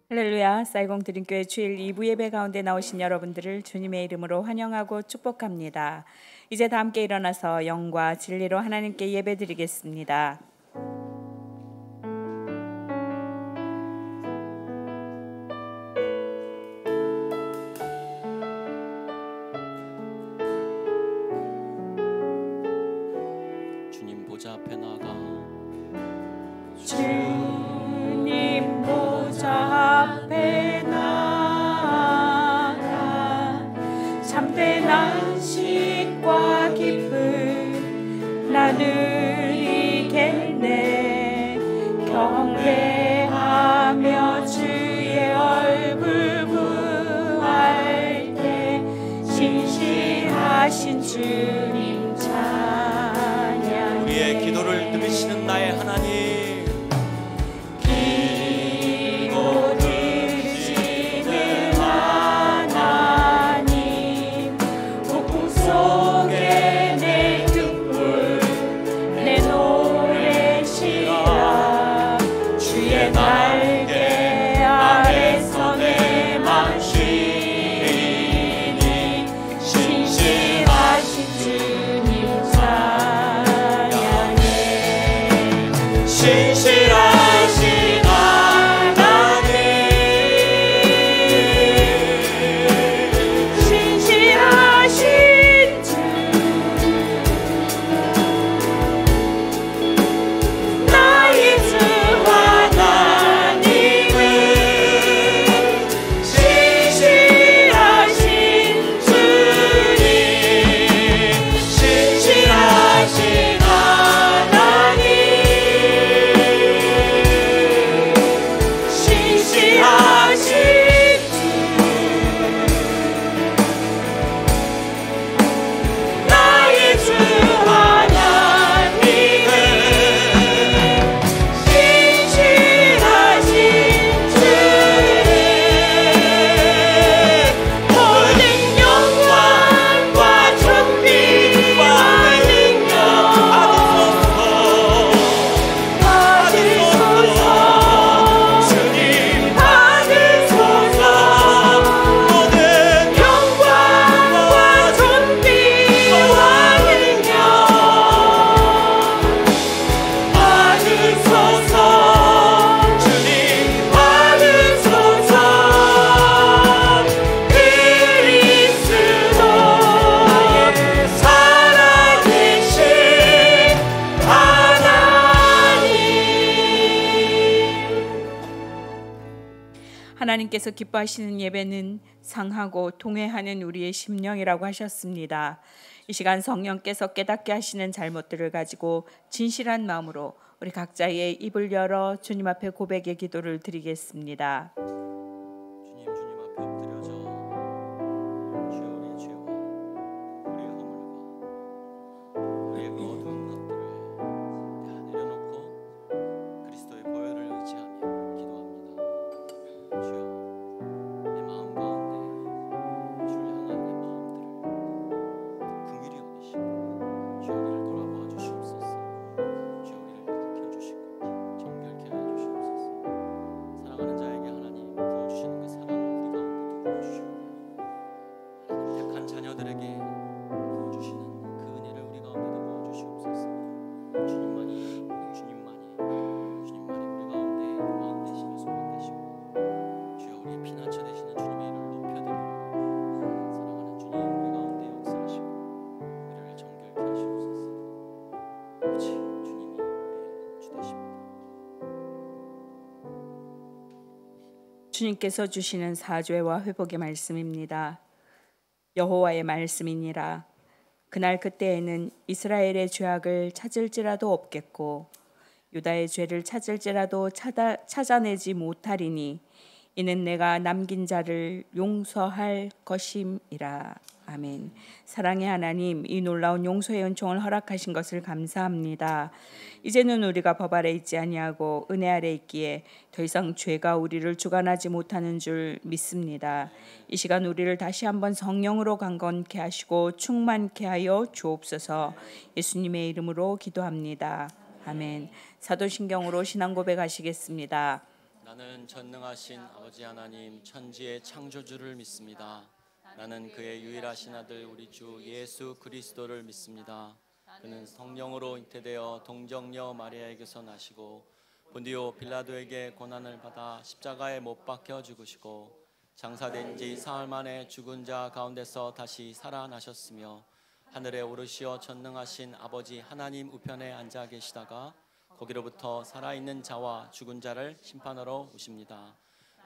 할렐루야. 쌀공 드림교회 주일 2부 예배 가운데 나오신 여러분들을 주님의 이름으로 환영하고 축복합니다. 이제 다 함께 일어나서 영과 진리로 하나님께 예배 드리겠습니다. 주님 보좌 앞에 나가 주님 보좌 앞에 나가 참된 안식과 기쁨 나누리겠네. 경배하며 주의 얼굴 구할 때 신실하신 주님 찬양. 우리의 기도를 들으시는 나의 하나님, 기도 들으시는 하나님, 폭풍 속에 내 등불 내 노래시라. 주의 날개 아래서 내 맘 쉬니 신실하신 주님 찬양해. 신실하신 하나님, 신실하신 주 나의 주 하나님은 신실하신 주님, 신실하신 하나님, 신실하신 주 나의 주 하나님은 신실하신 주님, 모든 영광과 존귀와 능력 받으소서. 주님 받으소서. 모든 영광과 존귀와 능력 받으소서. 주님 받으소서. 그리스도 살아계신 하나님. 하나님께서 기뻐하시는 예배는 상하고 통회하는 우리의 심령이라고 하셨습니다. 이 시간 성령께서 깨닫게 하시는 잘못들을 가지고 진실한 마음으로 우리 각자의 입을 열어 주님 앞에 고백의 기도를 드리겠습니다. 주님 앞에 엎드려져 주여 우리의 죄와 우리의 허물과 우리의 그 어두운 것들을 다 내려놓고 그리스도의 보혈을 의지하며 기도합니다. 주여 내 마음 가운데 주를 향한 내 마음들을 긍휼히 여기시고 주여 우리를 돌아보아 주시옵소서. 주여 우리를 일으켜주시고 정결케 하여 주시옵소서. 사랑하는 자에게 하나님 부어주시는 그 사랑을 우리 가운데 부어주시고 하나님 택한 자녀들에게 부어주시는 그 은혜를 우리 가운데도 부어주시옵소서. 주님만이 우리 가운데 마음 되시며 소망 되시고 주여 우리의 피난처 되시는 주님의 이름을 높여드리고 사랑하는 주님 우리 가운데 역사하시고 우리를 정결케 하시옵소서. 오직 주님이 우리의 주 되십니다. 주님께서 주시는 사죄와 회복의 말씀입니다. 여호와의 말씀이니라. 그날 그때에는 이스라엘의 죄악을 찾을지라도 없겠고 유다의 죄를 찾을지라도 찾아내지 못하리니 이는 내가 남긴 자를 용서할 것임이라. 아멘. 사랑의 하나님, 이 놀라운 용서의 은총을 허락하신 것을 감사합니다. 이제는 우리가 법 아래 있지 아니하고 은혜 아래 있기에 더 이상 죄가 우리를 주관하지 못하는 줄 믿습니다. 이 시간 우리를 다시 한번 성령으로 강건케 하시고 충만케 하여 주옵소서. 예수님의 이름으로 기도합니다. 아멘. 사도신경으로 신앙 고백하시겠습니다. 나는 전능하신 아버지 하나님 천지의 창조주를 믿습니다. 나는 그의 유일하신 아들 우리 주 예수 그리스도를 믿습니다. 그는 성령으로 잉태되어 동정녀 마리아에게서 나시고 본디오 빌라도에게 고난을 받아 십자가에 못 박혀 죽으시고 장사된 지 사흘 만에 죽은 자 가운데서 다시 살아나셨으며 하늘에 오르시어 전능하신 아버지 하나님 우편에 앉아 계시다가 거기로부터 살아있는 자와 죽은 자를 심판하러 오십니다.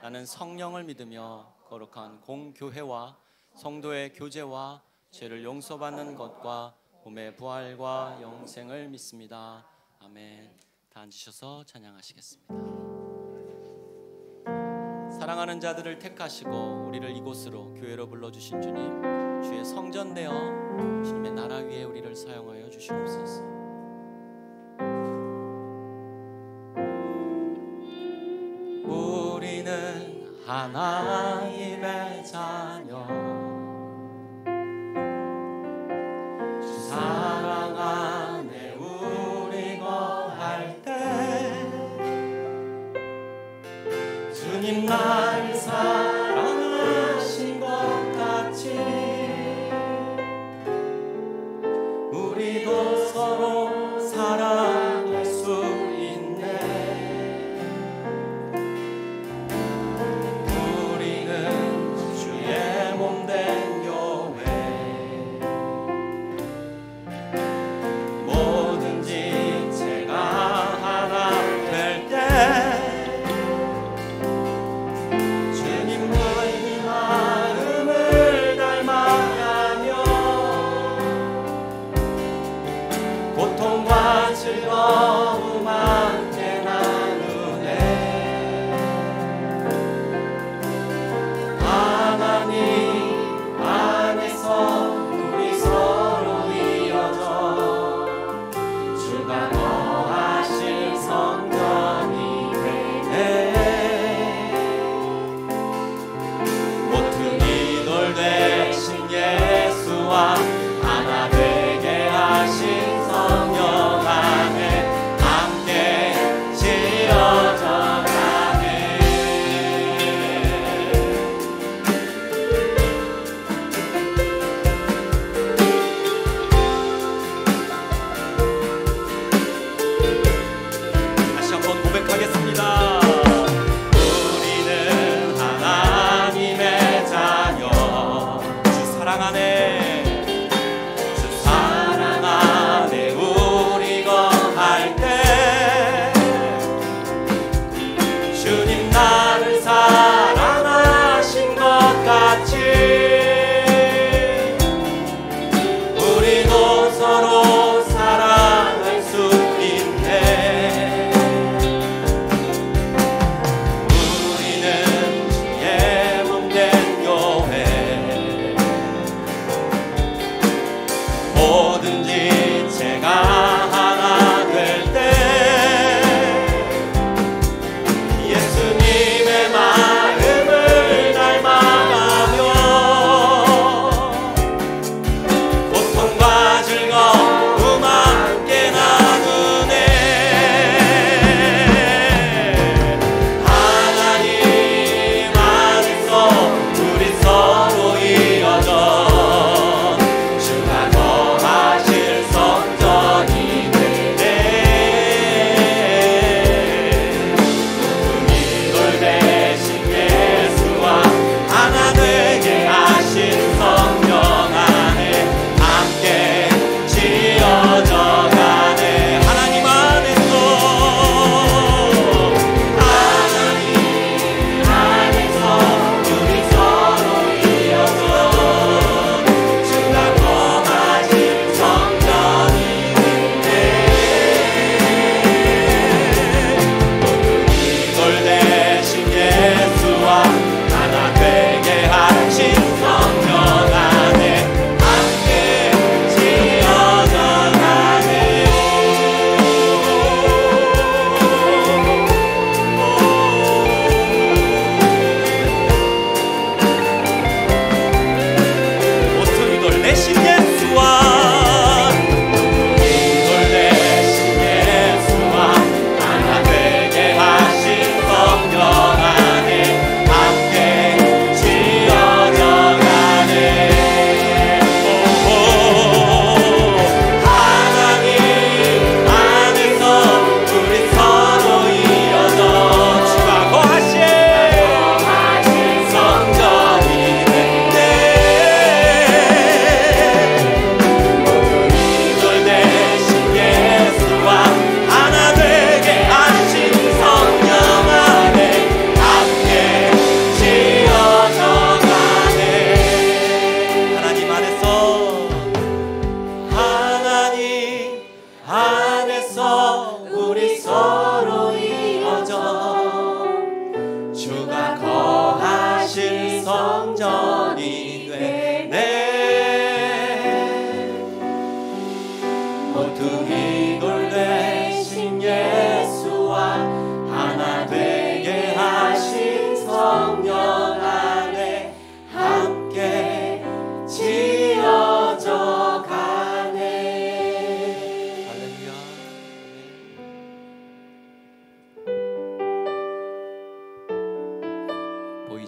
나는 성령을 믿으며 거룩한 공교회와 성도의 교제와 죄를 용서받는 것과 몸의 부활과 영생을 믿습니다. 아멘. 다 앉으셔서 찬양하시겠습니다. 사랑하는 자들을 택하시고 우리를 이곳으로 교회로 불러주신 주님, 주의 성전 되어 주님의 나라 위에 우리를 사용하여 주시옵소서. 우리는 하나님의 자녀, 주 사랑 안에 우리 거할 때 주님 나를 사랑하신 것 같이 우리도 서로 사랑할 수 있네. 우리는 주의 몸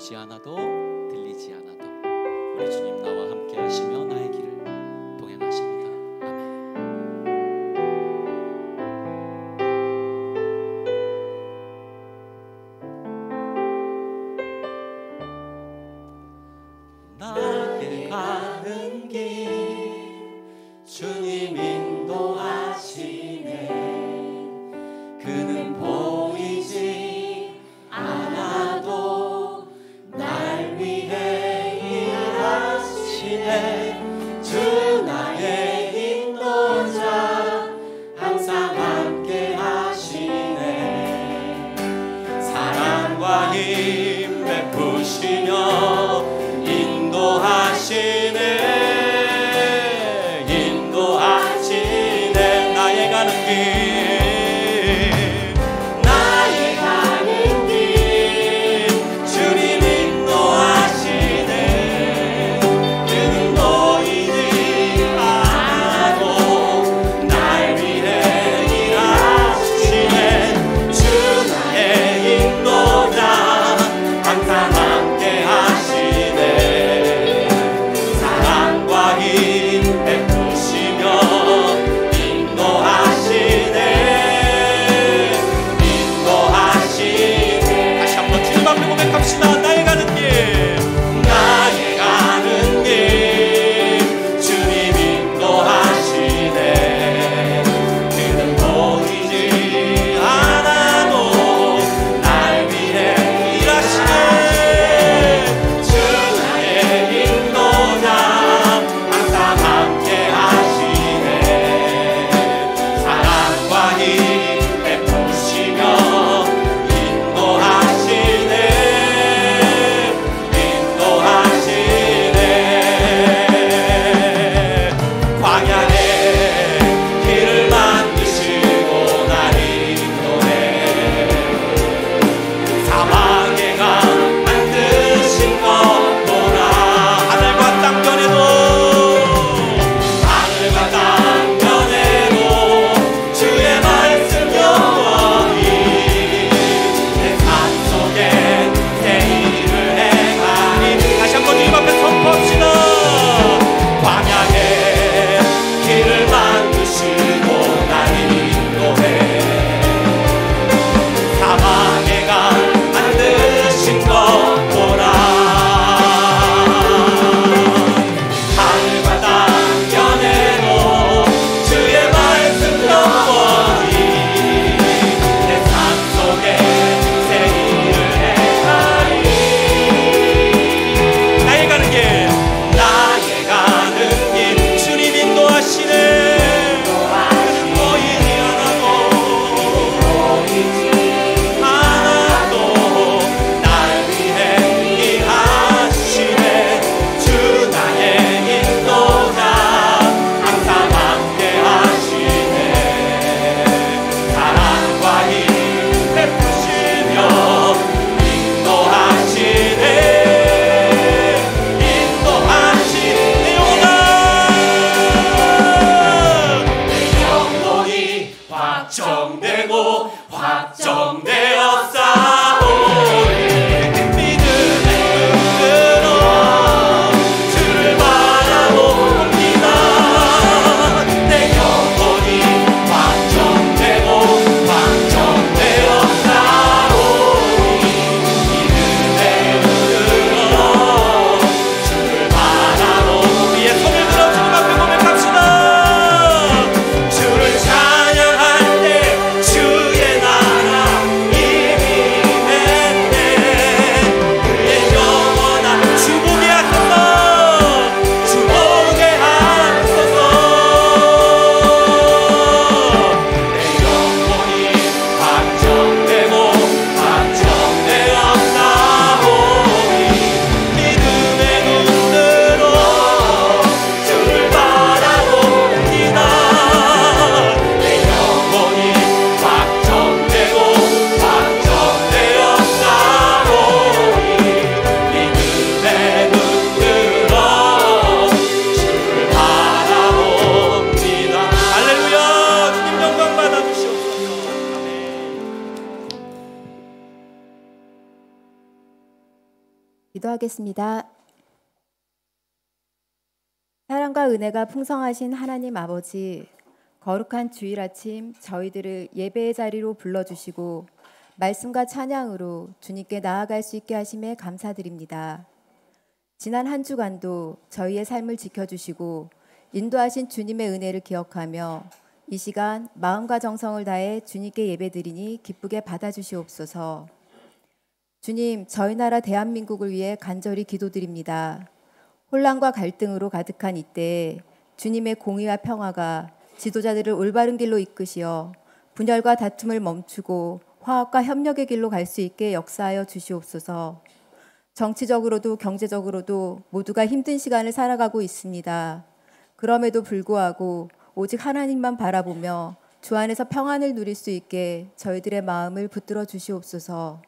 보이지 않아도 들리지 않아도 우리 주님 나와 함께 하시며 나의 길을 동행하십니다. 나의 가는 길 주님 인도하시네. 그는 보이지 않아도 날 위해 일하시네. 주 나의 인도자 항상 함께 하시네. 사랑과 힘 베푸시며 인도하시네. 인도하시네. 나의 가는 길 베푸시며 인도하시네. 기도하겠습니다. 사랑과 은혜가 풍성하신 하나님 아버지, 거룩한 주일 아침 저희들을 예배의 자리로 불러주시고 말씀과 찬양으로 주님께 나아갈 수 있게 하심에 감사드립니다. 지난 한 주간도 저희의 삶을 지켜주시고 인도하신 주님의 은혜를 기억하며 이 시간 마음과 정성을 다해 주님께 예배드리니 기쁘게 받아주시옵소서. 주님, 저희 나라 대한민국을 위해 간절히 기도드립니다. 혼란과 갈등으로 가득한 이때에 주님의 공의와 평화가 지도자들을 올바른 길로 이끄시어 분열과 다툼을 멈추고 화합과 협력의 길로 갈 수 있게 역사하여 주시옵소서. 정치적으로도 경제적으로도 모두가 힘든 시간을 살아가고 있습니다. 그럼에도 불구하고 오직 하나님만 바라보며 주 안에서 평안을 누릴 수 있게 저희들의 마음을 붙들어 주시옵소서.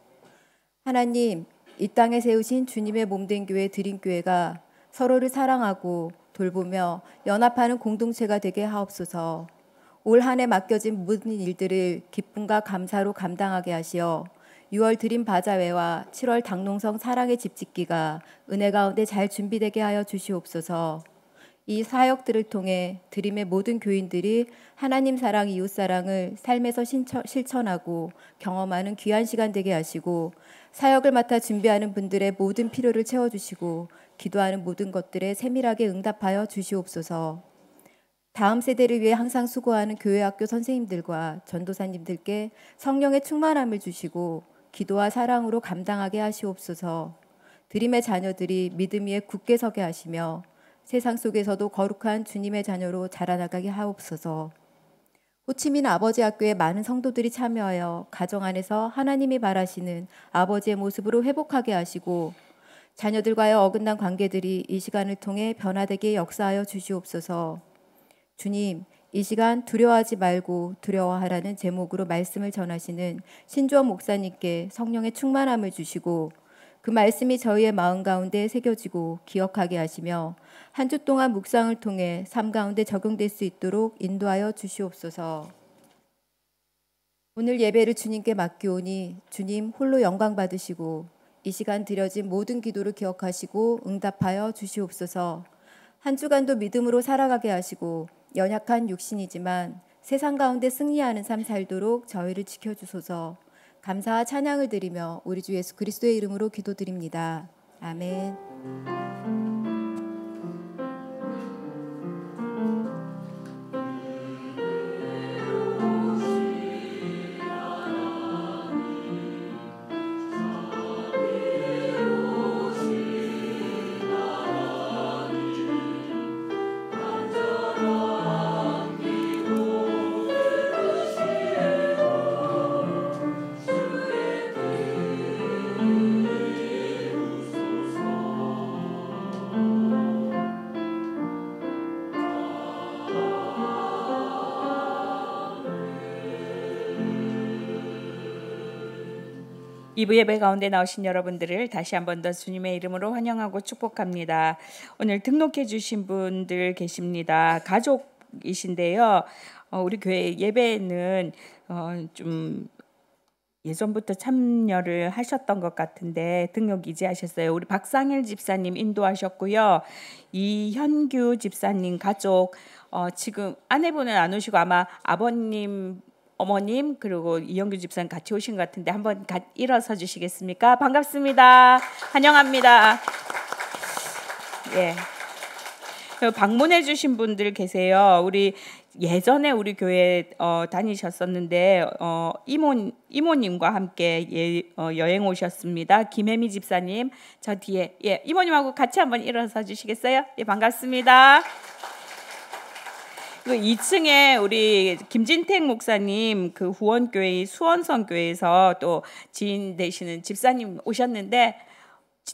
하나님, 이 땅에 세우신 주님의 몸된 교회 드림교회가 서로를 사랑하고 돌보며 연합하는 공동체가 되게 하옵소서. 올 한 해 맡겨진 모든 일들을 기쁨과 감사로 감당하게 하시어 6월 드림 바자회와 7월 당농성 사랑의 집짓기가 은혜 가운데 잘 준비되게 하여 주시옵소서. 이 사역들을 통해 드림의 모든 교인들이 하나님 사랑, 이웃 사랑을 삶에서 실천하고 경험하는 귀한 시간 되게 하시고 사역을 맡아 준비하는 분들의 모든 필요를 채워주시고 기도하는 모든 것들에 세밀하게 응답하여 주시옵소서. 다음 세대를 위해 항상 수고하는 교회 학교 선생님들과 전도사님들께 성령의 충만함을 주시고 기도와 사랑으로 감당하게 하시옵소서. 드림의 자녀들이 믿음 위에 굳게 서게 하시며 세상 속에서도 거룩한 주님의 자녀로 자라나가게 하옵소서. 호치민 아버지 학교에 많은 성도들이 참여하여 가정 안에서 하나님이 바라시는 아버지의 모습으로 회복하게 하시고 자녀들과의 어긋난 관계들이 이 시간을 통해 변화되게 역사하여 주시옵소서. 주님, 이 시간 두려워하지 말고 두려워하라는 제목으로 말씀을 전하시는 신주원 목사님께 성령의 충만함을 주시고 그 말씀이 저희의 마음 가운데 새겨지고 기억하게 하시며 한 주 동안 묵상을 통해 삶 가운데 적용될 수 있도록 인도하여 주시옵소서. 오늘 예배를 주님께 맡기오니 주님 홀로 영광 받으시고 이 시간 드려진 모든 기도를 기억하시고 응답하여 주시옵소서. 한 주간도 믿음으로 살아가게 하시고 연약한 육신이지만 세상 가운데 승리하는 삶 살도록 저희를 지켜주소서. 감사와 찬양을 드리며 우리 주 예수 그리스도의 이름으로 기도드립니다. 아멘. 이부 예배 가운데 나오신 여러분들을 다시 한 번 더 주님의 이름으로 환영하고 축복합니다. 오늘 등록해 주신 분들 계십니다. 가족이신데요. 우리 교회 예배는 좀 예전부터 참여를 하셨던 것 같은데 등록 이제하셨어요. 우리 박상일 집사님 인도하셨고요. 이현규 집사님 가족 지금 아내분은 안 오시고 아마 아버님 어머님 그리고 이영규 집사님 같이 오신 것 같은데 한번 일어서 주시겠습니까? 반갑습니다. 환영합니다. 예. 방문해 주신 분들 계세요. 우리 예전에 우리 교회 다니셨었는데 이모님과 함께 여행 오셨습니다. 김혜미 집사님 저 뒤에 이모님하고 같이 한번 일어서 주시겠어요? 예, 반갑습니다. 2층에 우리 김진택 목사님 그 후원교회 수원성교회에서 또 지인 되시는 집사님 오셨는데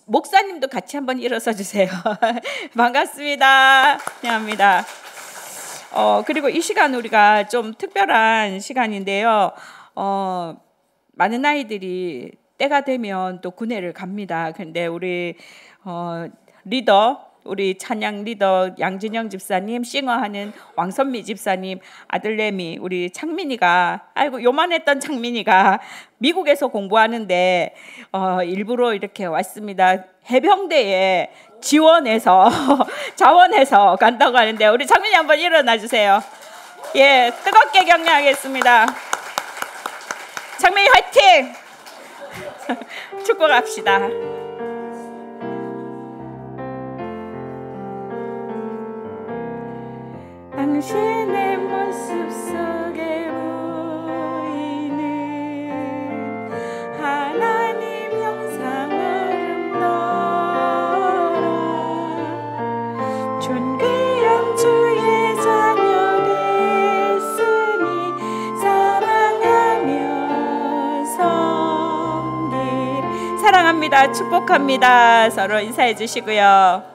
목사님도 같이 한번 일어서 주세요. 반갑습니다. 환영합니다. 그리고 이 시간 우리가 좀 특별한 시간인데요. 많은 아이들이 때가 되면 또 군회를 갑니다. 근데 우리 리더 우리 찬양 리더 양진영 집사님, 싱어하는 왕선미 집사님, 아들내미 우리 창민이가, 아이고 요만했던 창민이가 미국에서 공부하는데 일부러 이렇게 왔습니다. 해병대에 지원해서 자원해서 간다고 하는데 우리 창민이 한번 일어나 주세요. 예, 뜨겁게 격려하겠습니다. 창민이 화이팅! 축구 갑시다. 당신의 모습 속에 보이는 하나님 형상 아름다워라. 존귀한 주의 자녀 됐으니 사랑하며 섬길. 사랑합니다. 축복합니다. 서로 인사해 주시고요.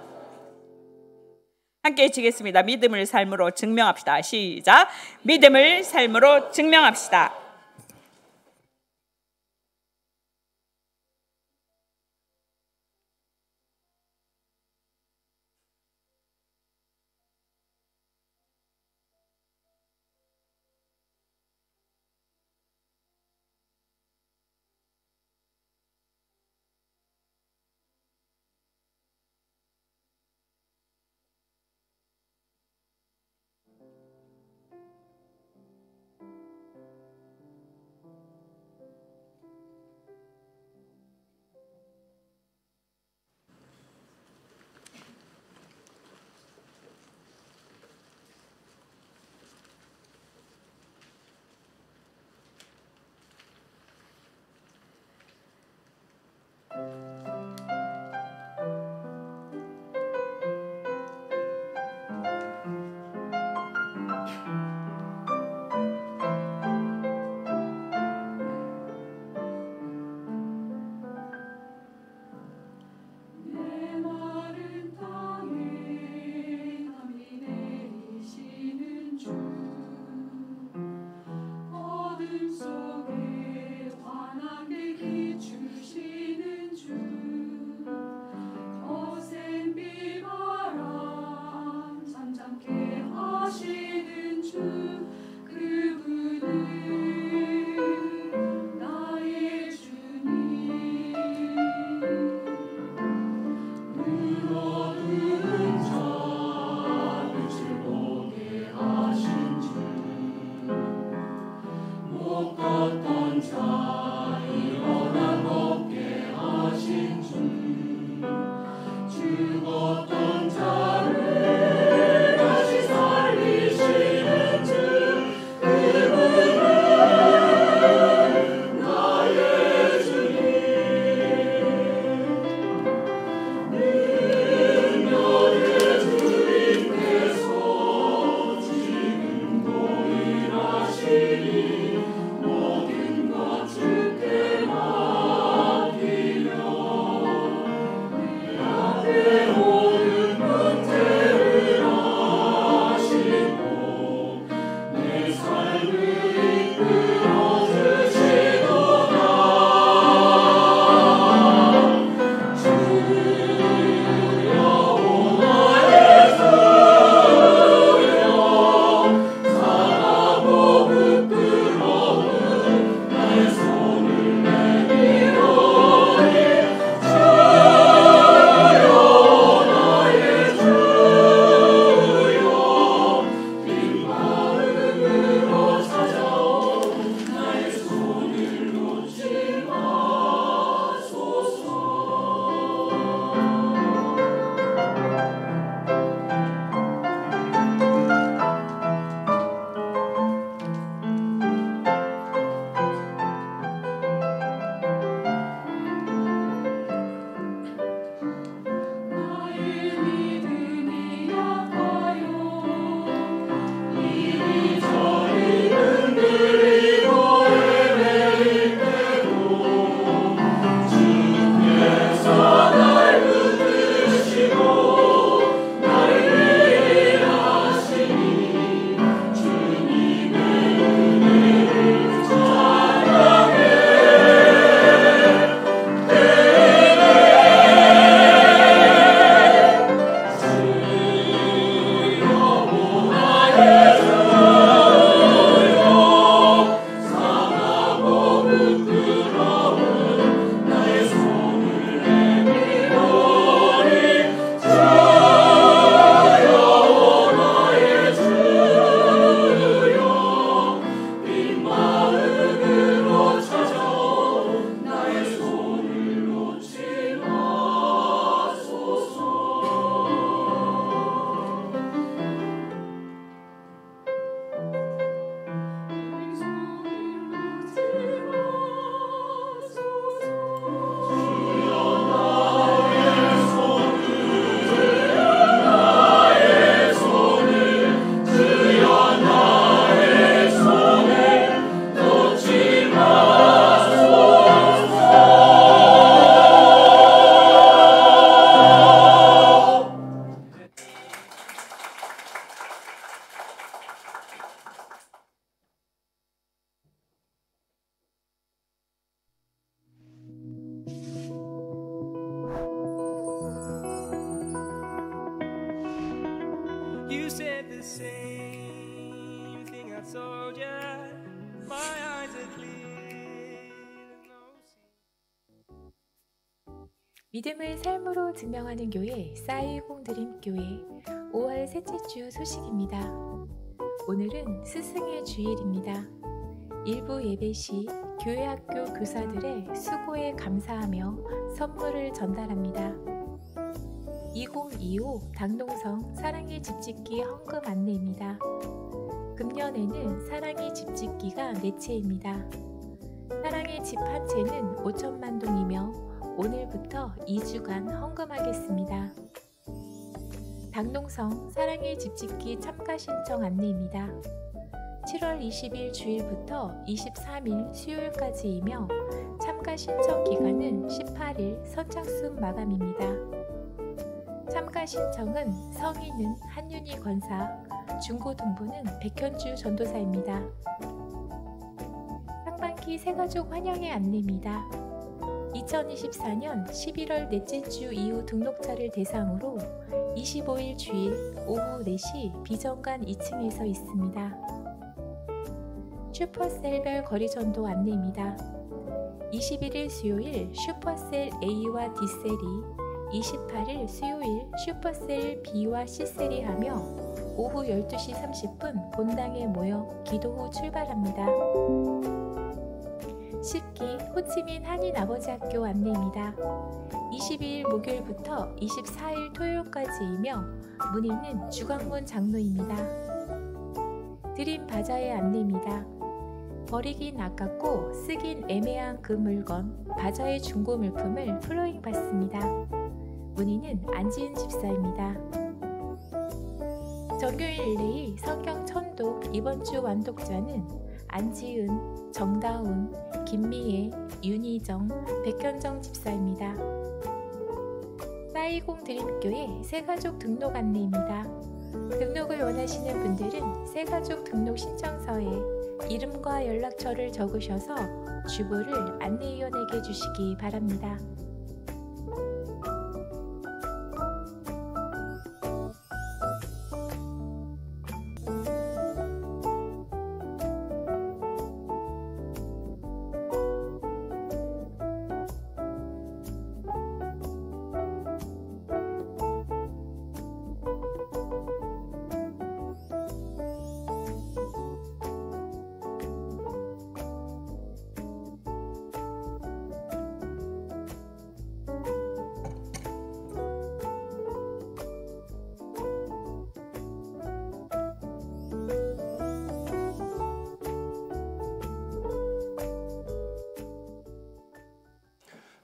함께 해주시겠습니다. 믿음을 삶으로 증명합시다. 시작. 믿음을 삶으로 증명합시다. 모든 것 믿음을 삶으로 증명하는 교회 싸이공 드림교회 5월 셋째 주 소식입니다. 오늘은 스승의 주일입니다. 일부 예배 시 교회 학교 교사들의 수고에 감사하며 선물을 전달합니다. 2025 당동성 사랑의 집짓기 헌금 안내입니다. 금년에는 사랑의 집짓기가 4채입니다. 사랑의 집 한 채는 5천만 동이며 오늘부터 2주간 헌금하겠습니다. 당동성 사랑의 집짓기 참가 신청 안내입니다. 7월 20일 주일부터 23일 수요일까지이며 참가 신청 기간은 18일 선착순 마감입니다. 참가 신청은 성인은 한윤희 권사, 중고등부는 백현주 전도사입니다. 상반기 새가족 환영의 안내입니다. 2024년 11월 넷째 주 이후 등록자를 대상으로 25일 주일 오후 4시 비정관 2층에서 있습니다. 슈퍼셀별 거리전도 안내입니다. 21일 수요일 슈퍼셀 A와 D셀이, 28일 수요일 슈퍼셀 B와 C셀이 하며 오후 12시 30분 본당에 모여 기도 후 출발합니다. 10기 호치민 한인아버지학교 안내입니다. 22일 목요일부터 24일 토요일까지이며 문의는 주광문 장로입니다. 드림 바자회 안내입니다. 버리긴 아깝고 쓰긴 애매한 그 물건 바자회 중고 물품을 플로잉 받습니다. 문의는 안지은 집사입니다. 정교일 릴레이 성경 천독 이번 주 완독자는 안지은, 정다운, 김미애, 윤희정, 백현정 집사입니다. 싸이공 드림교회 새가족 등록 안내입니다. 등록을 원하시는 분들은 새가족 등록 신청서에 이름과 연락처를 적으셔서 주보를 안내위원에게 주시기 바랍니다.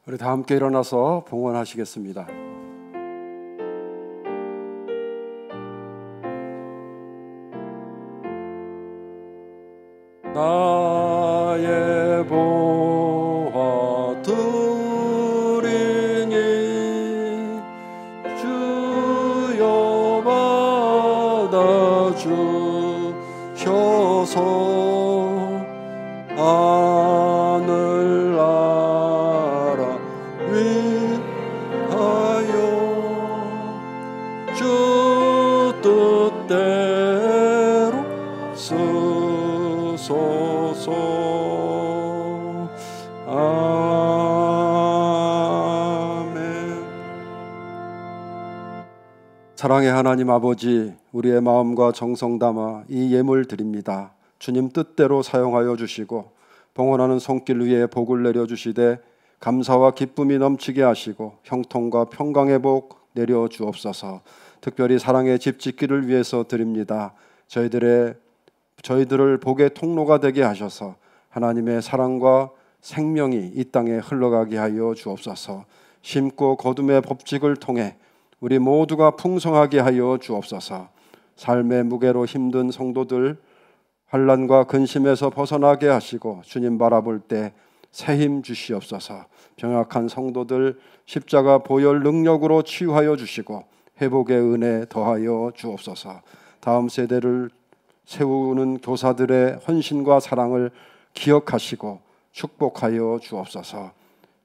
우리 다 함께 일어나서 봉헌하시겠습니다. 나의 보화 드리니 주여 받아주셔서 하늘 나라 위하여 주 뜻대로 쓰소서. 아멘. 사랑의 하나님 아버지, 우리의 마음과 정성 담아 이 예물 드립니다. 주님 뜻대로 사용하여 주시고 봉헌하는 손길 위에 복을 내려주시되 감사와 기쁨이 넘치게 하시고 형통과 평강의 복 내려 주옵소서. 특별히 사랑의 집 짓기를 위해서 드립니다. 저희들을 복의 통로가 되게 하셔서 하나님의 사랑과 생명이 이 땅에 흘러가게 하여 주옵소서. 심고 거둠의 법칙을 통해 우리 모두가 풍성하게 하여 주옵소서. 삶의 무게로 힘든 성도들 환난과 근심에서 벗어나게 하시고 주님 바라볼 때 새 힘 주시옵소서. 병약한 성도들 십자가 보혈 능력으로 치유하여 주시고 회복의 은혜 더하여 주옵소서. 다음 세대를 세우는 교사들의 헌신과 사랑을 기억하시고 축복하여 주옵소서.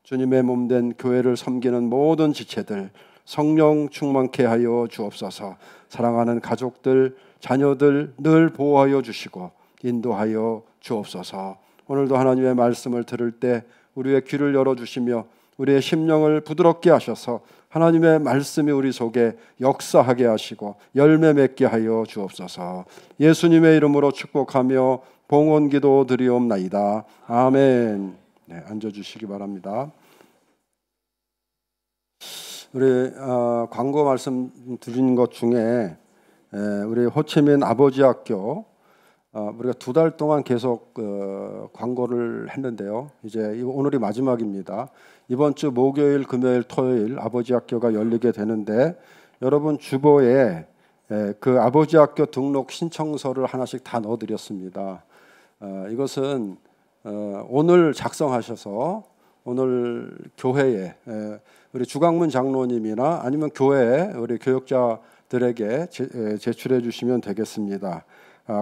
주님의 몸된 교회를 섬기는 모든 지체들 성령 충만케 하여 주옵소서. 사랑하는 가족들, 자녀들 늘 보호하여 주시고 인도하여 주옵소서. 오늘도 하나님의 말씀을 들을 때 우리의 귀를 열어주시며 우리의 심령을 부드럽게 하셔서 하나님의 말씀이 우리 속에 역사하게 하시고 열매 맺게 하여 주옵소서. 예수님의 이름으로 축복하며 봉헌기도 드리옵나이다. 아멘. 네, 앉아주시기 바랍니다. 우리 광고 말씀 드린 것 중에 우리 호치민 아버지 학교 우리가 2달 동안 계속 광고를 했는데요. 이제 오늘이 마지막입니다. 이번 주 목요일, 금요일, 토요일 아버지 학교가 열리게 되는데 여러분 주보에 그 아버지 학교 등록 신청서를 하나씩 다 넣어드렸습니다. 이것은 오늘 작성하셔서 오늘 교회에 우리 주강문 장로님이나 아니면 교회 우리 교역자들에게 제출해 주시면 되겠습니다.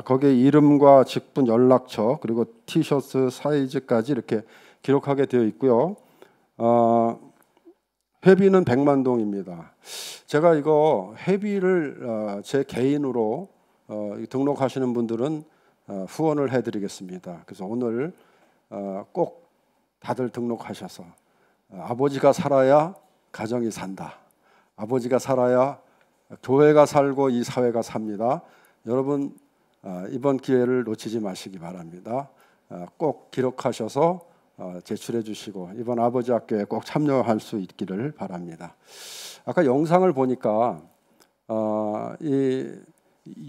거기에 이름과 직분, 연락처 그리고 티셔츠 사이즈까지 이렇게 기록하게 되어 있고요. 회비는 100만 동입니다. 제가 이거 회비를 제 개인으로 등록하시는 분들은 후원을 해드리겠습니다. 그래서 오늘 꼭 다들 등록하셔서 아버지가 살아야 가정이 산다. 아버지가 살아야 교회가 살고 이 사회가 삽니다. 여러분 이번 기회를 놓치지 마시기 바랍니다. 꼭 기록하셔서 제출해 주시고 이번 아버지 학교에 꼭 참여할 수 있기를 바랍니다. 아까 영상을 보니까 이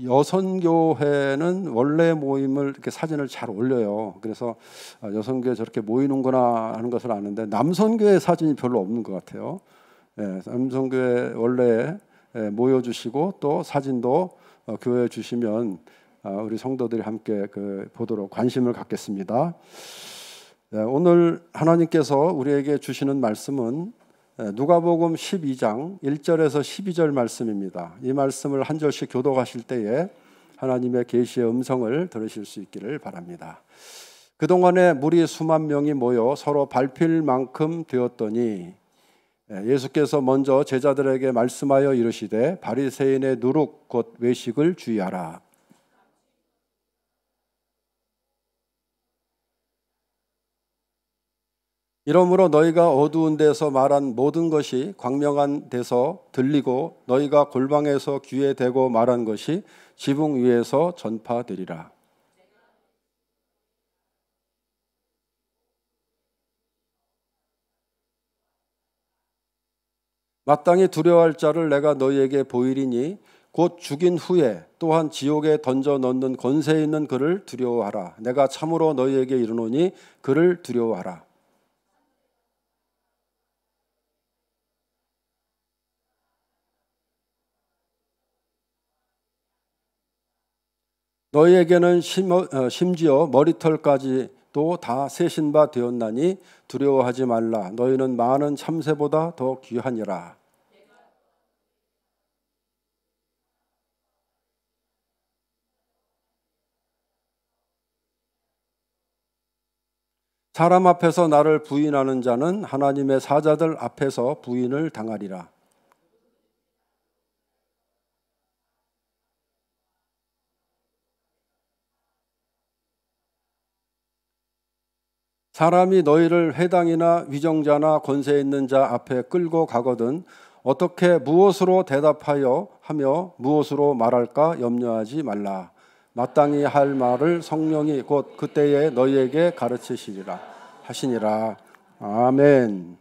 여선교회는 원래 모임을 이렇게 사진을 잘 올려요. 그래서 여선교회 저렇게 모이는구나 하는 것을 아는데 남선교회 사진이 별로 없는 것 같아요. 남선교회 원래 모여주시고 또 사진도 교회에 주시면 우리 성도들이 함께 보도록 관심을 갖겠습니다. 오늘 하나님께서 우리에게 주시는 말씀은 누가복음 12장 1절에서 12절 말씀입니다. 이 말씀을 한 절씩 교독하실 때에 하나님의 계시의 음성을 들으실 수 있기를 바랍니다. 그동안에 무리 수만 명이 모여 서로 밟힐 만큼 되었더니 예수께서 먼저 제자들에게 말씀하여 이르시되 바리새인의 누룩 곧 외식을 주의하라. 이러므로 너희가 어두운 데서 말한 모든 것이 광명한 데서 들리고 너희가 골방에서 귀에 대고 말한 것이 지붕 위에서 전파되리라. 마땅히 두려워할 자를 내가 너희에게 보이리니 곧 죽인 후에 또한 지옥에 던져 넣는 권세 있는 그를 두려워하라. 내가 참으로 너희에게 이르노니 그를 두려워하라. 너희에게는 심지어 머리털까지도 다 세신 바 되었나니 두려워하지 말라. 너희는 많은 참새보다 더 귀하니라. 사람 앞에서 나를 부인하는 자는 하나님의 사자들 앞에서 부인을 당하리라. 사람이 너희를 회당이나 위정자나 권세 있는 자 앞에 끌고 가거든 어떻게 무엇으로 대답하여 하며 무엇으로 말할까 염려하지 말라. 마땅히 할 말을 성령이 곧 그때에 너희에게 가르치시리라 하시니라. 아멘.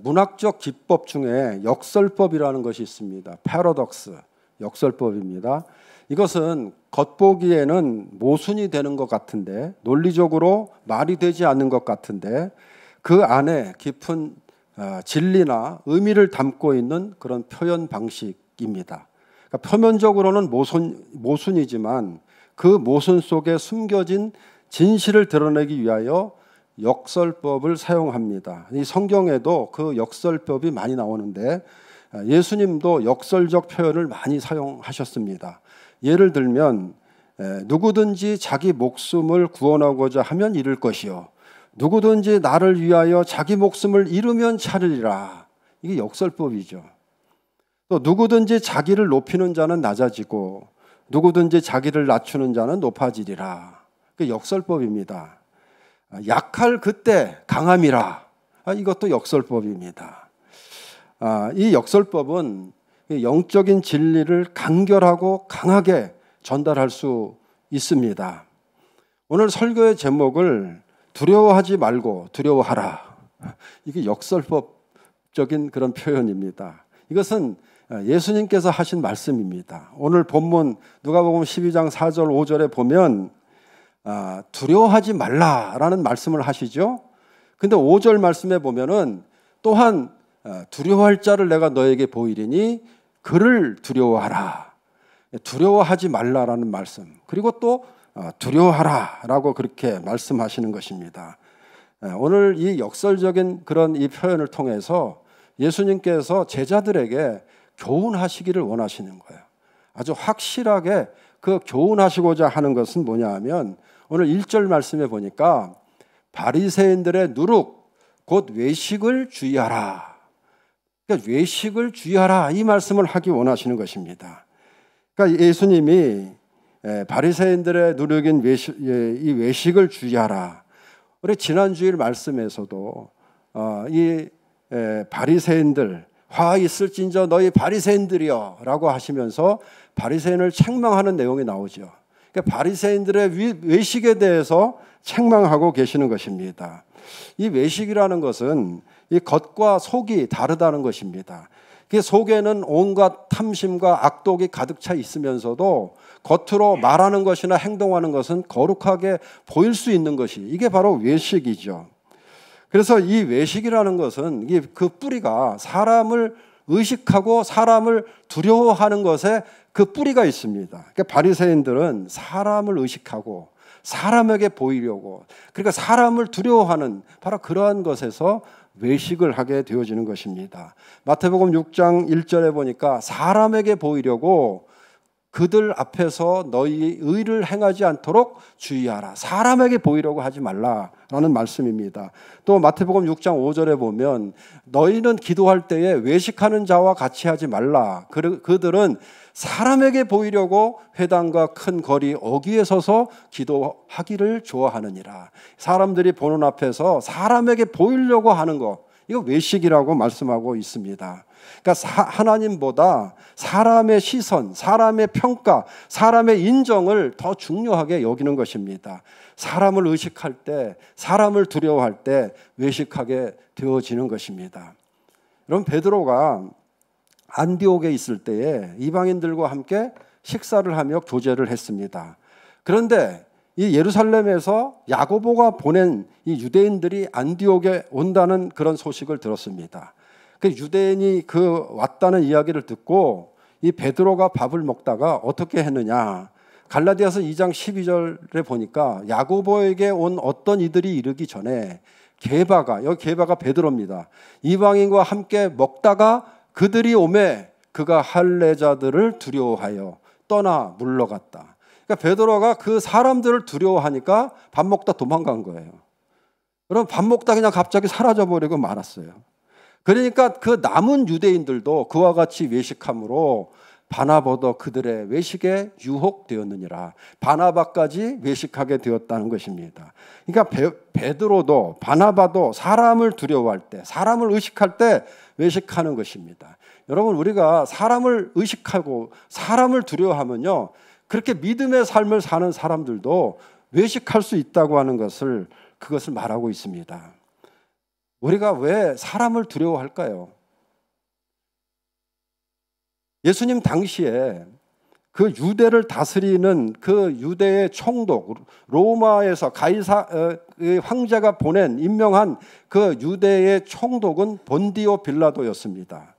문학적 기법 중에 역설법이라는 것이 있습니다. 패러독스, 역설법입니다. 이것은 겉보기에는 모순이 되는 것 같은데 논리적으로 말이 되지 않는 것 같은데 그 안에 깊은 진리나 의미를 담고 있는 그런 표현 방식입니다. 그러니까 표면적으로는 모순이지만 그 모순 속에 숨겨진 진실을 드러내기 위하여 역설법을 사용합니다. 이 성경에도 그 역설법이 많이 나오는데 예수님도 역설적 표현을 많이 사용하셨습니다. 예를 들면 누구든지 자기 목숨을 구원하고자 하면 잃을 것이요 누구든지 나를 위하여 자기 목숨을 잃으면 찾으리라. 이게 역설법이죠. 또 누구든지 자기를 높이는 자는 낮아지고 누구든지 자기를 낮추는 자는 높아지리라. 그 역설법입니다. 약할 그때 강함이라. 이것도 역설법입니다. 이 역설법은 영적인 진리를 간결하고 강하게 전달할 수 있습니다. 오늘 설교의 제목을 두려워하지 말고 두려워하라. 이게 역설법적인 그런 표현입니다. 이것은 예수님께서 하신 말씀입니다. 오늘 본문 누가복음 12장 4절 5절에 보면 두려워하지 말라라는 말씀을 하시죠. 근데 5절 말씀에 보면은 또한 두려워할 자를 내가 너에게 보이리니 그를 두려워하라. 두려워하지 말라라는 말씀. 그리고 또 두려워하라라고 그렇게 말씀하시는 것입니다. 오늘 이 역설적인 그런 이 표현을 통해서 예수님께서 제자들에게 교훈하시기를 원하시는 거예요. 아주 확실하게 그 교훈하시고자 하는 것은 뭐냐 하면 오늘 1절 말씀에 보니까 바리새인들의 누룩 곧 외식을 주의하라. 그러니까 외식을 주의하라 이 말씀을 하기 원하시는 것입니다. 그러니까 예수님이 바리새인들의 누룩인 이 외식을 주의하라. 우리 지난 주일 말씀에서도 이 바리새인들 화 있을진저 너희 바리새인들이여 라고 하시면서 바리새인을 책망하는 내용이 나오죠. 그러니까 바리새인들의 외식에 대해서 책망하고 계시는 것입니다. 이 외식이라는 것은 이 겉과 속이 다르다는 것입니다. 그 속에는 온갖 탐심과 악독이 가득 차 있으면서도 겉으로 말하는 것이나 행동하는 것은 거룩하게 보일 수 있는 것이 이게 바로 외식이죠. 그래서 이 외식이라는 것은 그 뿌리가 사람을 의식하고 사람을 두려워하는 것에 그 뿌리가 있습니다. 그러니까 바리새인들은 사람을 의식하고 사람에게 보이려고 그러니까 사람을 두려워하는 바로 그러한 것에서 외식을 하게 되어지는 것입니다. 마태복음 6장 1절에 보니까 사람에게 보이려고 그들 앞에서 너희 의를 행하지 않도록 주의하라. 사람에게 보이려고 하지 말라라는 말씀입니다. 또 마태복음 6장 5절에 보면 너희는 기도할 때에 외식하는 자와 같이 하지 말라. 그들은 사람에게 보이려고 회당과 큰 거리 어귀에 서서 기도하기를 좋아하느니라. 사람들이 보는 앞에서 사람에게 보이려고 하는 거 이거 외식이라고 말씀하고 있습니다. 그러니까 하나님보다 사람의 시선, 사람의 평가, 사람의 인정을 더 중요하게 여기는 것입니다. 사람을 의식할 때, 사람을 두려워할 때 외식하게 되어지는 것입니다. 여러분 베드로가 안디옥에 있을 때에 이방인들과 함께 식사를 하며 교제를 했습니다. 그런데 이 예루살렘에서 야고보가 보낸 이 유대인들이 안디옥에 온다는 그런 소식을 들었습니다. 그 유대인이 왔다는 이야기를 듣고 이 베드로가 밥을 먹다가 어떻게 했느냐? 갈라디아서 2장 12절에 보니까 야고보에게 온 어떤 이들이 이르기 전에 여기 게바가 베드로입니다. 이방인과 함께 먹다가 그들이 오매 그가 할례자들을 두려워하여 떠나 물러갔다. 그러니까 베드로가 그 사람들을 두려워하니까 밥 먹다 도망간 거예요. 여러분 밥 먹다 그냥 갑자기 사라져버리고 말았어요. 그러니까 그 남은 유대인들도 그와 같이 외식함으로 바나바도 그들의 외식에 유혹되었느니라. 바나바까지 외식하게 되었다는 것입니다. 그러니까 베드로도 바나바도 사람을 두려워할 때, 사람을 의식할 때 외식하는 것입니다. 여러분 우리가 사람을 의식하고 사람을 두려워하면요, 그렇게 믿음의 삶을 사는 사람들도 외식할 수 있다고 하는 그것을 말하고 있습니다. 우리가 왜 사람을 두려워할까요? 예수님 당시에 그 유대를 다스리는 그 유대의 총독, 로마에서 황제가 임명한 그 유대의 총독은 본디오 빌라도였습니다.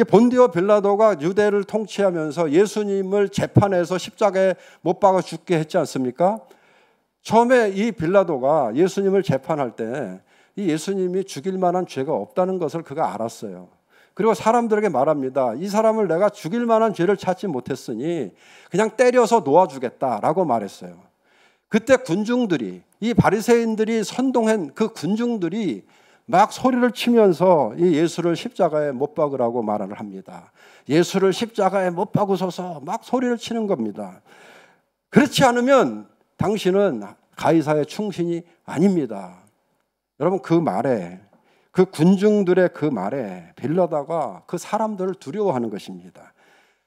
본디오 빌라도가 유대를 통치하면서 예수님을 재판해서 십자가에 못 박아 죽게 했지 않습니까? 처음에 이 빌라도가 예수님을 재판할 때 이 예수님이 죽일 만한 죄가 없다는 것을 그가 알았어요. 그리고 사람들에게 말합니다. 이 사람을 내가 죽일 만한 죄를 찾지 못했으니 그냥 때려서 놓아주겠다라고 말했어요. 그때 군중들이, 이 바리새인들이 선동한 그 군중들이 막 소리를 치면서 이 예수를 십자가에 못 박으라고 말을 합니다. 예수를 십자가에 못 박으소서 막 소리를 치는 겁니다. 그렇지 않으면 당신은 가이사의 충신이 아닙니다. 여러분 그 그 군중들의 그 말에 빌라다가 그 사람들을 두려워하는 것입니다.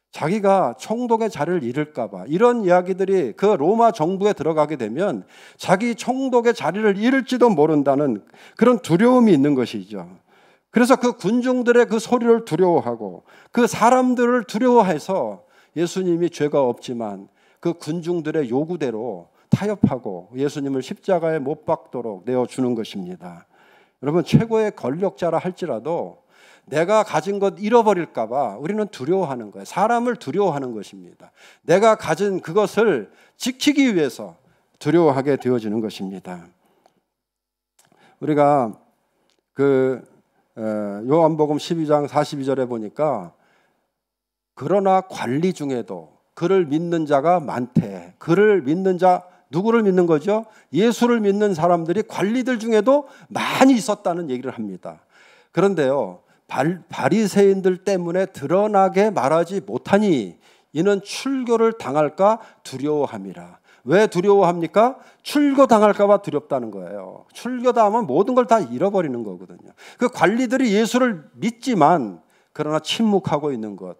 자기가 총독의 자리를 잃을까 봐, 이런 이야기들이 그 로마 정부에 들어가게 되면 자기 총독의 자리를 잃을지도 모른다는 그런 두려움이 있는 것이죠. 그래서 그 군중들의 그 소리를 두려워하고 그 사람들을 두려워해서 예수님이 죄가 없지만 그 군중들의 요구대로 타협하고 예수님을 십자가에 못 박도록 내어주는 것입니다. 여러분, 최고의 권력자라 할지라도 내가 가진 것 잃어버릴까 봐 우리는 두려워하는 거예요. 사람을 두려워하는 것입니다. 내가 가진 그것을 지키기 위해서 두려워하게 되어지는 것입니다. 우리가 요한복음 12장 42절에 보니까 그러나 관리 중에도 그를 믿는 자가 많대. 그를 믿는 자, 누구를 믿는 거죠? 예수를 믿는 사람들이 관리들 중에도 많이 있었다는 얘기를 합니다. 그런데요, 바리새인들 때문에 드러나게 말하지 못하니 이는 출교를 당할까 두려워함이라. 왜 두려워합니까? 출교당할까 봐 두렵다는 거예요. 출교당하면 모든 걸 다 잃어버리는 거거든요. 그 관리들이 예수를 믿지만 그러나 침묵하고 있는 것,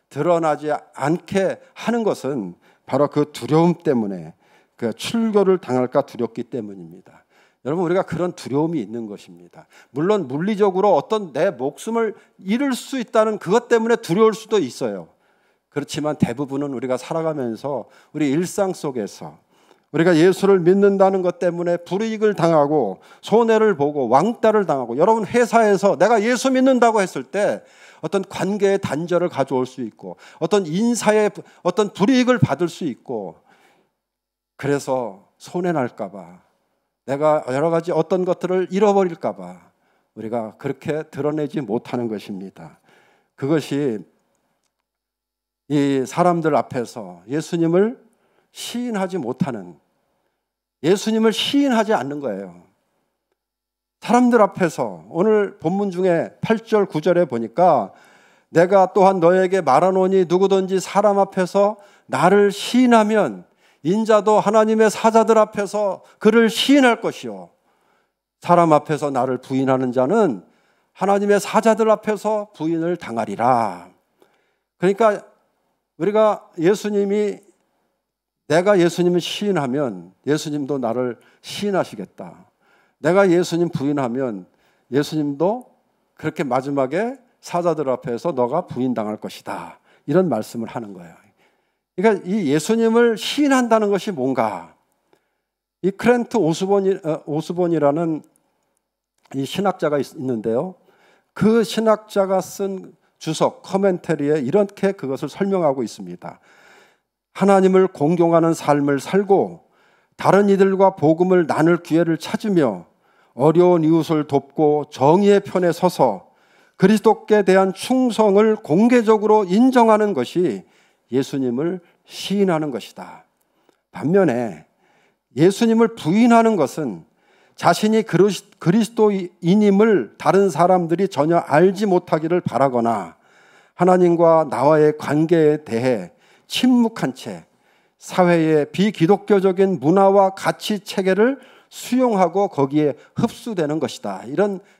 드러나지 않게 하는 것은 바로 그 두려움 때문에, 그 출교를 당할까 두렵기 때문입니다. 여러분, 우리가 그런 두려움이 있는 것입니다. 물론 물리적으로 어떤 내 목숨을 잃을 수 있다는 그것 때문에 두려울 수도 있어요. 그렇지만 대부분은 우리가 살아가면서 우리 일상 속에서 우리가 예수를 믿는다는 것 때문에 불이익을 당하고 손해를 보고 왕따를 당하고, 여러분 회사에서 내가 예수 믿는다고 했을 때 어떤 관계의 단절을 가져올 수 있고 어떤 인사의 어떤 불이익을 받을 수 있고, 그래서 손해날까 봐, 내가 여러 가지 어떤 것들을 잃어버릴까 봐 우리가 그렇게 드러내지 못하는 것입니다. 그것이 이 사람들 앞에서 예수님을 시인하지 못하는, 예수님을 시인하지 않는 거예요. 사람들 앞에서 오늘 본문 중에 8절 9절에 보니까 내가 또한 너에게 말하노니 누구든지 사람 앞에서 나를 시인하면 인자도 하나님의 사자들 앞에서 그를 시인할 것이요, 사람 앞에서 나를 부인하는 자는 하나님의 사자들 앞에서 부인을 당하리라. 그러니까 우리가 내가 예수님을 시인하면 예수님도 나를 시인하시겠다. 내가 예수님 부인하면 예수님도 그렇게 마지막에 사자들 앞에서 너가 부인당할 것이다. 이런 말씀을 하는 거예요. 그러니까 이 예수님을 시인한다는 것이 뭔가, 이 크렌트 오스본이라는 이 신학자가 있는데요, 그 신학자가 쓴 주석 커멘터리에 이렇게 그것을 설명하고 있습니다. 하나님을 공경하는 삶을 살고 다른 이들과 복음을 나눌 기회를 찾으며 어려운 이웃을 돕고 정의의 편에 서서 그리스도께 대한 충성을 공개적으로 인정하는 것이 예수님을 시인하는 것이다. 반면에 예수님을 부인하는 것은 자신이 그리스도인임을 다른 사람들이 전혀 알지 못하기를 바라거나 하나님과 나와의 관계에 대해 침묵한 채 사회의 비기독교적인 문화와 가치 체계를 수용하고 거기에 흡수되는 것이다.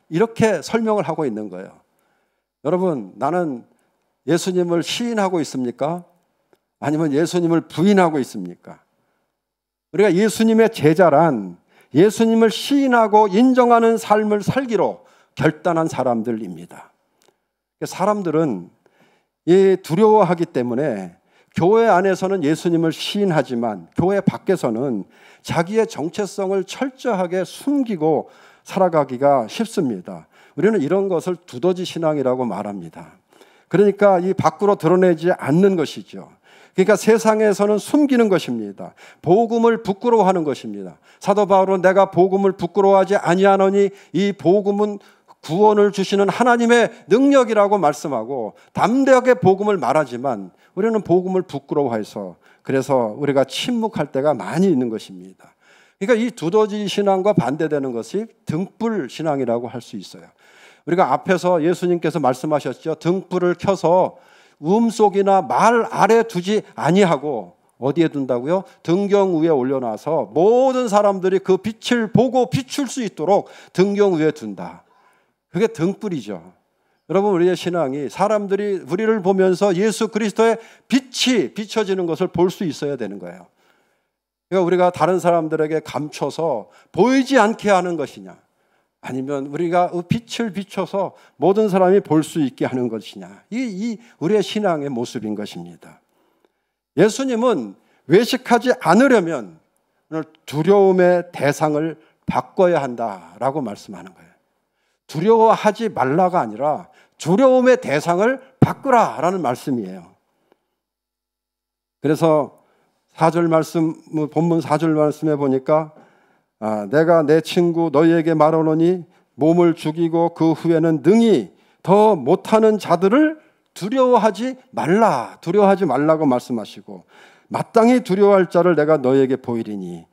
이렇게 설명을 하고 있는 거예요. 여러분, 나는 예수님을 시인하고 있습니까? 아니면 예수님을 부인하고 있습니까? 우리가 예수님의 제자란 예수님을 시인하고 인정하는 삶을 살기로 결단한 사람들입니다. 사람들은 두려워하기 때문에 교회 안에서는 예수님을 시인하지만 교회 밖에서는 자기의 정체성을 철저하게 숨기고 살아가기가 쉽습니다. 우리는 이런 것을 두더지 신앙이라고 말합니다. 그러니까 이 밖으로 드러내지 않는 것이죠. 그러니까 세상에서는 숨기는 것입니다. 복음을 부끄러워하는 것입니다. 사도 바울은 내가 복음을 부끄러워하지 아니하노니 이 복음은 구원을 주시는 하나님의 능력이라고 말씀하고 담대하게 복음을 말하지만 우리는 복음을 부끄러워해서 그래서 우리가 침묵할 때가 많이 있는 것입니다. 그러니까 이 두더지 신앙과 반대되는 것이 등불 신앙이라고 할 수 있어요. 우리가 앞에서 예수님께서 말씀하셨죠. 등불을 켜서 음속이나 말 아래 두지 아니하고 어디에 둔다고요? 등경 위에 올려놔서 모든 사람들이 그 빛을 보고 비출 수 있도록 등경 위에 둔다. 그게 등불이죠. 여러분, 우리의 신앙이 사람들이 우리를 보면서 예수 그리스도의 빛이 비춰지는 것을 볼 수 있어야 되는 거예요. 그러니까 우리가 다른 사람들에게 감춰서 보이지 않게 하는 것이냐, 아니면 우리가 빛을 비춰서 모든 사람이 볼 수 있게 하는 것이냐, 이 우리의 신앙의 모습인 것입니다. 예수님은 외식하지 않으려면 두려움의 대상을 바꿔야 한다라고 말씀하는 거예요. 두려워하지 말라가 아니라 두려움의 대상을 바꾸라라는 말씀이에요. 그래서 4절 말씀, 본문 4절 말씀에 보니까 내가 내 친구 너희에게 말하노니 몸을 죽이고 그 후에는 능히 더 못하는 자들을 두려워하지 말라고 말씀하시고, 마땅히 두려워할 자를 내가 너희에게 보이리니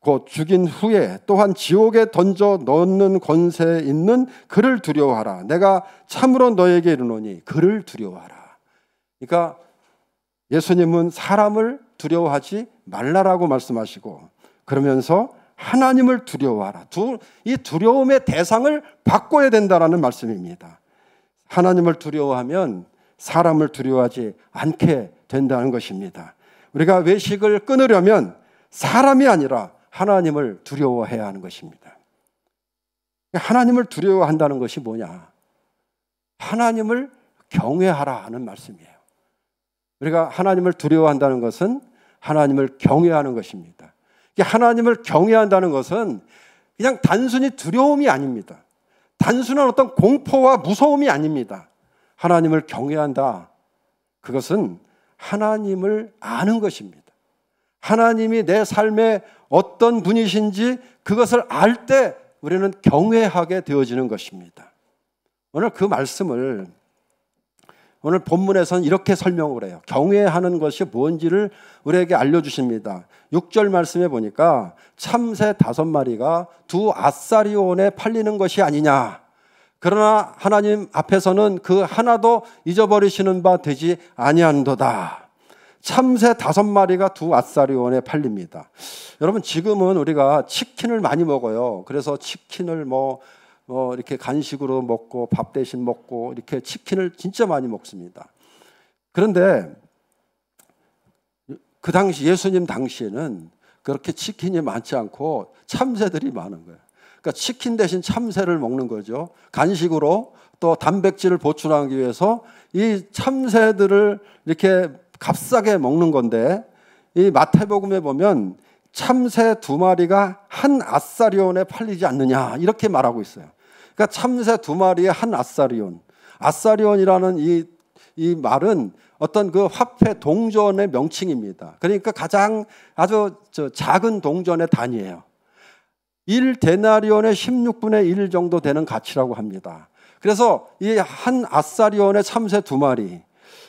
곧 죽인 후에 또한 지옥에 던져 넣는 권세에 있는 그를 두려워하라. 내가 참으로 너희에게 이르노니 그를 두려워하라. 그러니까 예수님은 사람을 두려워하지 말라라고 말씀하시고, 그러면서 하나님을 두려워하라. 이 두려움의 대상을 바꿔야 된다라는 말씀입니다. 하나님을 두려워하면 사람을 두려워하지 않게 된다는 것입니다. 우리가 외식을 끊으려면 사람이 아니라 하나님을 두려워해야 하는 것입니다. 하나님을 두려워한다는 것이 뭐냐? 하나님을 경외하라 하는 말씀이에요. 우리가 하나님을 두려워한다는 것은 하나님을 경외하는 것입니다. 하나님을 경외한다는 것은 그냥 단순히 두려움이 아닙니다. 단순한 어떤 공포와 무서움이 아닙니다. 하나님을 경외한다, 그것은 하나님을 아는 것입니다. 하나님이 내 삶에 어떤 분이신지 그것을 알 때 우리는 경외하게 되어지는 것입니다. 오늘 그 말씀을 오늘 본문에서는 이렇게 설명을 해요. 경외하는 것이 뭔지를 우리에게 알려주십니다. 6절 말씀에 보니까 참새 5마리가 2 아사리온에 팔리는 것이 아니냐. 그러나 하나님 앞에서는 그 하나도 잊어버리시는 바 되지 아니한도다. 참새 5마리가 2 아사리온에 팔립니다. 여러분, 지금은 우리가 치킨을 많이 먹어요. 그래서 치킨을 이렇게 간식으로 먹고 밥 대신 먹고 이렇게 치킨을 진짜 많이 먹습니다. 그런데 그 당시 예수님 당시에는 그렇게 치킨이 많지 않고 참새들이 많은 거예요. 그러니까 치킨 대신 참새를 먹는 거죠. 간식으로 또 단백질을 보충하기 위해서 이 참새들을 이렇게 값싸게 먹는 건데, 이 마태복음에 보면 참새 2마리가 1 아사리온에 팔리지 않느냐 이렇게 말하고 있어요. 그러니까 참새 2마리에 1 아사리온. 아사리온이라는 이 말은 어떤 그 화폐 동전의 명칭입니다. 그러니까 가장 아주 작은 동전의 단위예요. 1데나리온의 16분의 1 정도 되는 가치라고 합니다. 그래서 이 1 아사리온의 참새 2마리.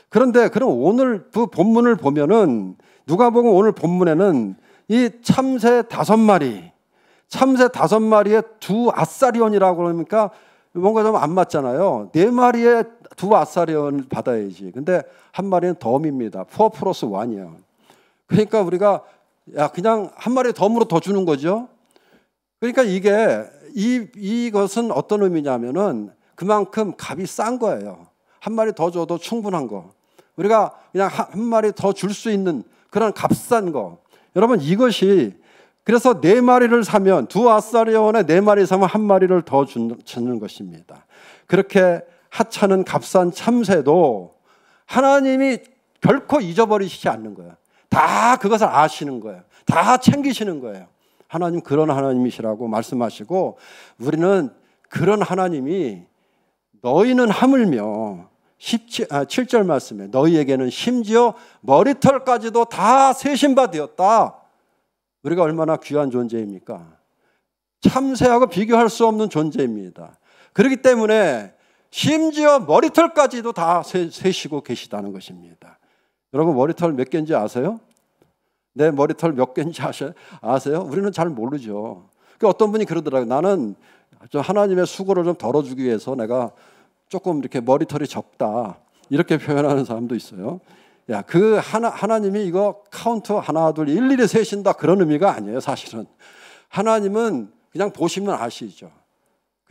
그런데 그럼 오늘 그 본문을 보면은 누가복음 오늘 본문에는 이 참새 5마리, 참새 5마리에 2 아사리온이라고 그러니까 뭔가 좀 안 맞잖아요. 4마리에 2 아사리온 받아야지. 근데 1마리는 덤입니다. 4 플러스 1이에요. 그러니까 우리가 그냥 1마리 덤으로 더 주는 거죠. 그러니까 이것은 어떤 의미냐면은 그만큼 값이 싼 거예요. 1마리 더 줘도 충분한 거. 우리가 그냥 1마리 더 줄 수 있는 그런 값싼 거. 여러분, 이것이 그래서 4마리를 사면 2 아사리온에 4마리 사면 1마리를 더 주는 것입니다. 그렇게 하찮은 값싼 참새도 하나님이 결코 잊어버리시지 않는 거예요. 다 그것을 아시는 거예요. 다 챙기시는 거예요. 하나님 그런 하나님이시라고 말씀하시고, 우리는 그런 하나님이 너희는 하물며 7절 말씀에 너희에게는 심지어 머리털까지도 다 세신 바 되었다. 우리가 얼마나 귀한 존재입니까? 참새하고 비교할 수 없는 존재입니다. 그렇기 때문에 심지어 머리털까지도 다 세시고 계시다는 것입니다. 여러분, 머리털 몇 개인지 아세요? 내 머리털 몇 개인지 아세요? 우리는 잘 모르죠. 어떤 분이 그러더라고요. 나는 좀 하나님의 수고를 좀 덜어주기 위해서 내가 조금 이렇게 머리털이 적다, 이렇게 표현하는 사람도 있어요. 그 하나님이 이거 카운트 하나 둘 일일이 세신다 그런 의미가 아니에요. 사실은 하나님은 그냥 보시면 아시죠.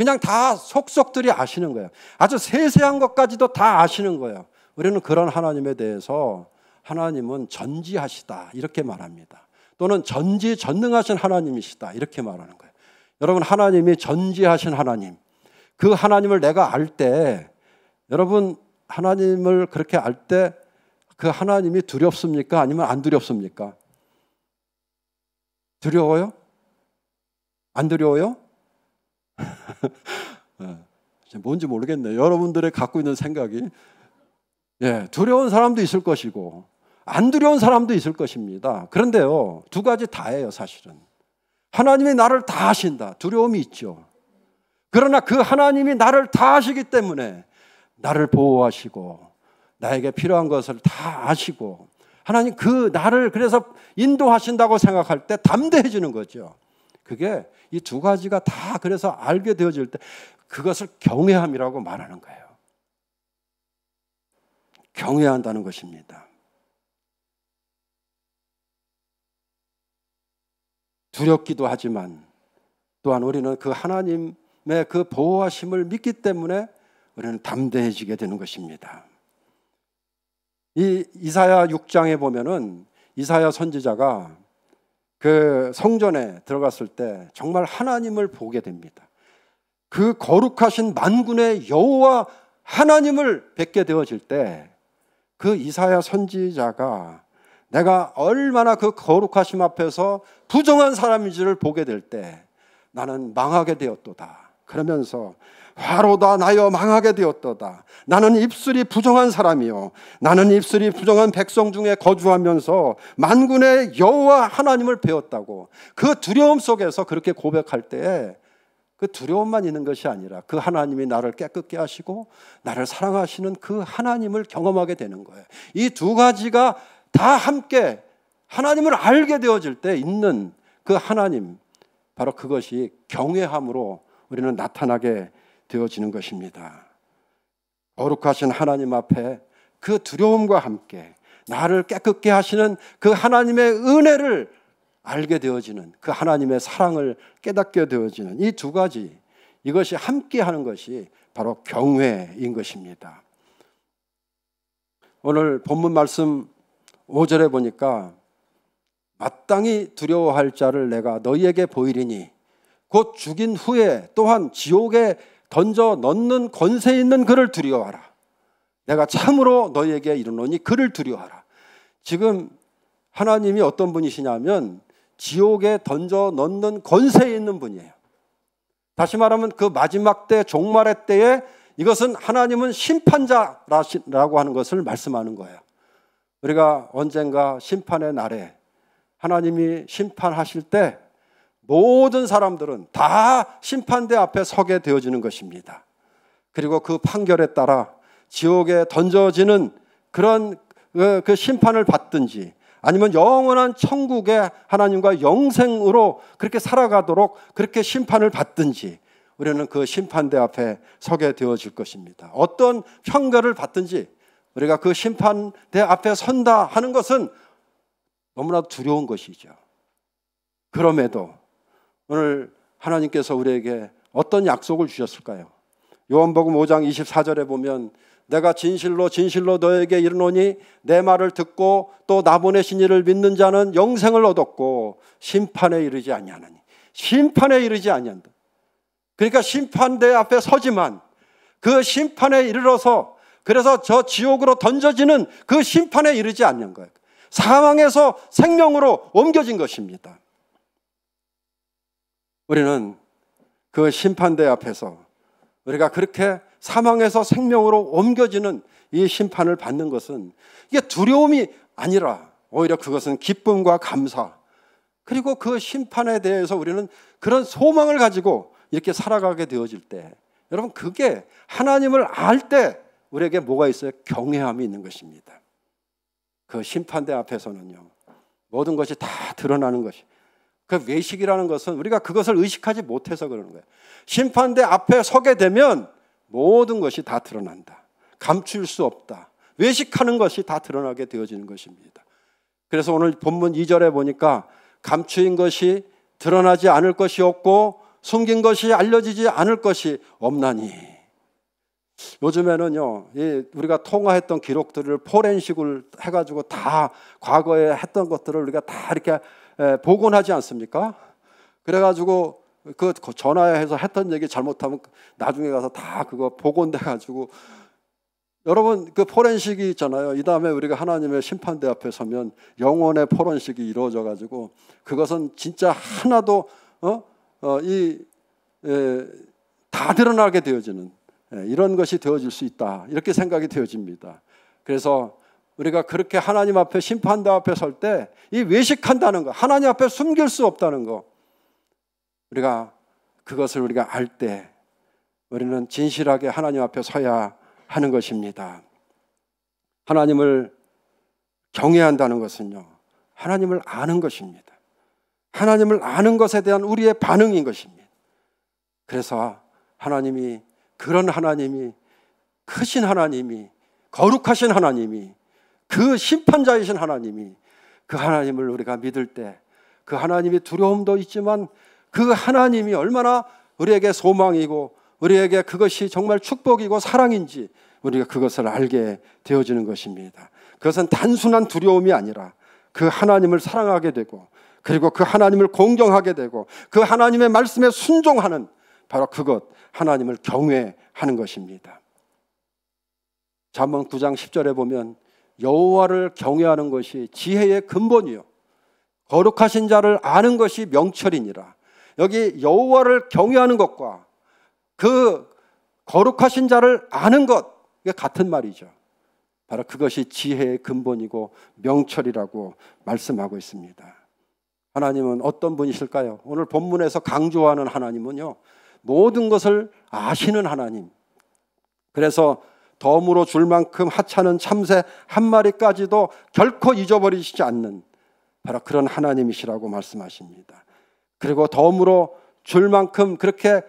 그냥 다 속속들이 아시는 거예요. 아주 세세한 것까지도 다 아시는 거예요. 우리는 그런 하나님에 대해서 하나님은 전지하시다 이렇게 말합니다. 또는 전지전능하신 하나님이시다 이렇게 말하는 거예요. 여러분, 하나님이 전지하신 하나님, 그 하나님을 내가 알 때, 여러분 하나님을 그렇게 알 때 그 하나님이 두렵습니까? 아니면 안 두렵습니까? 두려워요? 안 두려워요? 뭔지 모르겠네요. 여러분들의 갖고 있는 생각이. 두려운 사람도 있을 것이고 안 두려운 사람도 있을 것입니다. 그런데요, 두 가지 다예요. 사실은 하나님이 나를 다 아신다, 두려움이 있죠. 그러나 그 하나님이 나를 다 아시기 때문에 나를 보호하시고 나에게 필요한 것을 다 아시고, 하나님 그 나를 그래서 인도하신다고 생각할 때 담대해지는 거죠. 그게 이 두 가지가 다 그래서 알게 되어질 때 그것을 경외함이라고 말하는 거예요. 경외한다는 것입니다. 두렵기도 하지만 또한 우리는 그 하나님의 그 보호하심을 믿기 때문에 우리는 담대해지게 되는 것입니다. 이 이사야 6장에 보면은 이사야 선지자가 그 성전에 들어갔을 때 정말 하나님을 보게 됩니다. 그 거룩하신 만군의 여호와 하나님을 뵙게 되어질 때 그 이사야 선지자가 내가 얼마나 그 거룩하심 앞에서 부정한 사람인지를 보게 될 때 나는 망하게 되었도다 그러면서, 화로다 나여 망하게 되었도다. 나는 입술이 부정한 사람이요, 나는 입술이 부정한 백성 중에 거주하면서 만군의 여호와 하나님을 배웠다고. 그 두려움 속에서 그렇게 고백할 때에 그 두려움만 있는 것이 아니라 그 하나님이 나를 깨끗게 하시고 나를 사랑하시는 그 하나님을 경험하게 되는 거예요. 이 두 가지가 다 함께 하나님을 알게 되어질 때 있는 그 하나님, 바로 그것이 경외함으로 우리는 나타나게 되어지는 것입니다. 거룩하신 하나님 앞에 그 두려움과 함께 나를 깨끗게 하시는 그 하나님의 은혜를 알게 되어지는, 그 하나님의 사랑을 깨닫게 되어지는 이 두 가지, 이것이 함께 하는 것이 바로 경외인 것입니다. 오늘 본문 말씀 5절에 보니까 마땅히 두려워할 자를 내가 너희에게 보이리니 곧 죽인 후에 또한 지옥에 던져 넣는 권세 있는 그를 두려워하라. 내가 참으로 너희에게 이르노니 그를 두려워하라. 지금 하나님이 어떤 분이시냐면 지옥에 던져 넣는 권세 있는 분이에요. 다시 말하면 그 마지막 때, 종말의 때에 이것은 하나님은 심판자라고 하는 것을 말씀하는 거예요. 우리가 언젠가 심판의 날에 하나님이 심판하실 때 모든 사람들은 다 심판대 앞에 서게 되어지는 것입니다. 그리고 그 판결에 따라 지옥에 던져지는 그런 그 심판을 받든지, 아니면 영원한 천국의 하나님과 영생으로 그렇게 살아가도록 그렇게 심판을 받든지, 우리는 그 심판대 앞에 서게 되어질 것입니다. 어떤 평가를 받든지 우리가 그 심판대 앞에 선다 하는 것은 너무나도 두려운 것이죠. 그럼에도 오늘 하나님께서 우리에게 어떤 약속을 주셨을까요? 요한복음 5장 24절에 보면 내가 진실로 진실로 너에게 이르노니 내 말을 듣고 또 나 보내신 이를 믿는 자는 영생을 얻었고 심판에 이르지 아니하나니. 심판에 이르지 아니한다. 그러니까 심판대 앞에 서지만 그 심판에 이르러서 그래서 저 지옥으로 던져지는 그 심판에 이르지 않는 거예요. 사망에서 생명으로 옮겨진 것입니다. 우리는 그 심판대 앞에서 우리가 그렇게 사망에서 생명으로 옮겨지는 이 심판을 받는 것은 이게 두려움이 아니라 오히려 그것은 기쁨과 감사, 그리고 그 심판에 대해서 우리는 그런 소망을 가지고 이렇게 살아가게 되어질 때, 여러분 그게 하나님을 알 때 우리에게 뭐가 있어요? 경외함이 있는 것입니다. 그 심판대 앞에서는요, 모든 것이 다 드러나는 것이, 그 외식이라는 것은 우리가 그것을 의식하지 못해서 그러는 거예요. 심판대 앞에 서게 되면 모든 것이 다 드러난다. 감출 수 없다. 외식하는 것이 다 드러나게 되어지는 것입니다. 그래서 오늘 본문 2절에 보니까 감추인 것이 드러나지 않을 것이 없고 숨긴 것이 알려지지 않을 것이 없나니. 요즘에는요, 우리가 통화했던 기록들을 포렌식을 해가지고 다 과거에 했던 것들을 우리가 다 이렇게 복원하지 않습니까? 그래가지고 그 전화해서 했던 얘기 잘못하면 나중에 가서 다 그거 복원돼가지고, 여러분 그 포렌식이 있잖아요. 이 다음에 우리가 하나님의 심판대 앞에 서면 영혼의 포렌식이 이루어져가지고 그것은 진짜 하나도 다 드러나게 되어지는 이런 것이 되어질 수 있다, 이렇게 생각이 되어집니다. 그래서 우리가 그렇게 하나님 앞에 심판대 앞에 설 때 이 외식한다는 거, 하나님 앞에 숨길 수 없다는 거, 우리가 그것을 우리가 알 때 우리는 진실하게 하나님 앞에 서야 하는 것입니다. 하나님을 경외한다는 것은요, 하나님을 아는 것입니다. 하나님을 아는 것에 대한 우리의 반응인 것입니다. 그래서 하나님이, 그런 하나님이, 크신 하나님이, 거룩하신 하나님이, 그 심판자이신 하나님이, 그 하나님을 우리가 믿을 때 그 하나님이 두려움도 있지만 그 하나님이 얼마나 우리에게 소망이고 우리에게 그것이 정말 축복이고 사랑인지 우리가 그것을 알게 되어지는 것입니다. 그것은 단순한 두려움이 아니라 그 하나님을 사랑하게 되고, 그리고 그 하나님을 공경하게 되고, 그 하나님의 말씀에 순종하는, 바로 그것, 하나님을 경외하는 것입니다. 잠언 9장 10절에 보면 여호와를 경외하는 것이 지혜의 근본이요 거룩하신 자를 아는 것이 명철이니라. 여기 여호와를 경외하는 것과 그 거룩하신 자를 아는 것, 이게 같은 말이죠. 바로 그것이 지혜의 근본이고 명철이라고 말씀하고 있습니다. 하나님은 어떤 분이실까요? 오늘 본문에서 강조하는 하나님은요, 모든 것을 아시는 하나님. 그래서 덤으로 줄 만큼 하찮은 참새 한 마리까지도 결코 잊어버리시지 않는 바로 그런 하나님이시라고 말씀하십니다. 그리고 덤으로 줄 만큼 그렇게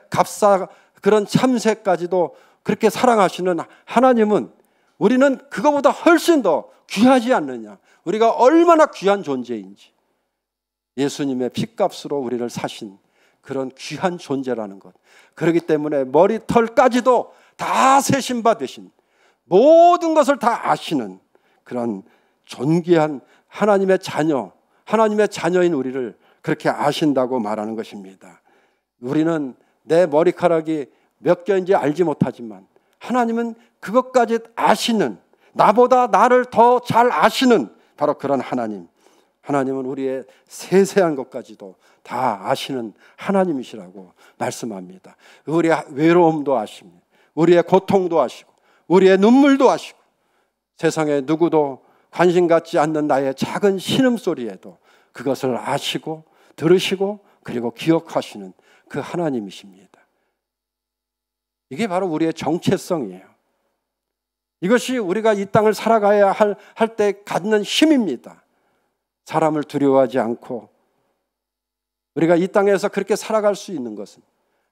그런 참새까지도 그렇게 사랑하시는 하나님은 우리는 그거보다 훨씬 더 귀하지 않느냐, 우리가 얼마나 귀한 존재인지, 예수님의 핏값으로 우리를 사신 그런 귀한 존재라는 것, 그렇기 때문에 머리털까지도 다 세신 바 되신, 모든 것을 다 아시는 그런 존귀한 하나님의 자녀, 하나님의 자녀인 우리를 그렇게 아신다고 말하는 것입니다. 우리는 내 머리카락이 몇 개인지 알지 못하지만 하나님은 그것까지 아시는, 나보다 나를 더 잘 아시는 바로 그런 하나님. 하나님은 우리의 세세한 것까지도 다 아시는 하나님이시라고 말씀합니다. 우리의 외로움도 아십니다. 우리의 고통도 아시고 우리의 눈물도 아시고 세상에 누구도 관심 갖지 않는 나의 작은 신음소리에도 그것을 아시고 들으시고 그리고 기억하시는 그 하나님이십니다. 이게 바로 우리의 정체성이에요. 이것이 우리가 이 땅을 살아가야 할 때 갖는 힘입니다. 사람을 두려워하지 않고 우리가 이 땅에서 그렇게 살아갈 수 있는 것은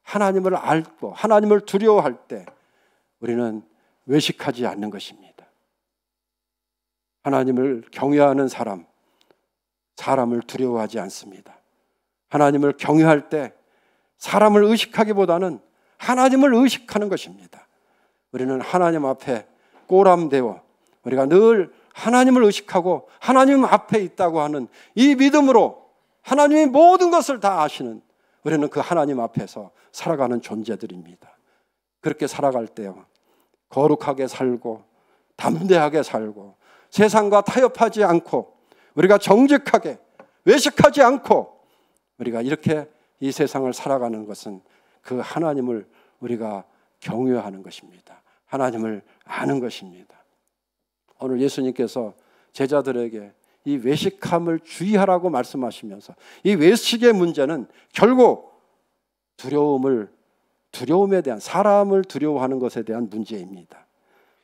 하나님을 알고 하나님을 두려워할 때 우리는 외식하지 않는 것입니다. 하나님을 경외하는 사람을 두려워하지 않습니다. 하나님을 경외할 때 사람을 의식하기보다는 하나님을 의식하는 것입니다. 우리는 하나님 앞에 꼬람대어 우리가 늘 하나님을 의식하고 하나님 앞에 있다고 하는 이 믿음으로 하나님이 모든 것을 다 아시는, 우리는 그 하나님 앞에서 살아가는 존재들입니다. 그렇게 살아갈 때요, 거룩하게 살고 담대하게 살고 세상과 타협하지 않고 우리가 정직하게 외식하지 않고 우리가 이렇게 이 세상을 살아가는 것은 그 하나님을 우리가 경외하는 것입니다. 하나님을 아는 것입니다. 오늘 예수님께서 제자들에게 이 외식함을 주의하라고 말씀하시면서 이 외식의 문제는 결국 두려움에 대한, 사람을 두려워하는 것에 대한 문제입니다.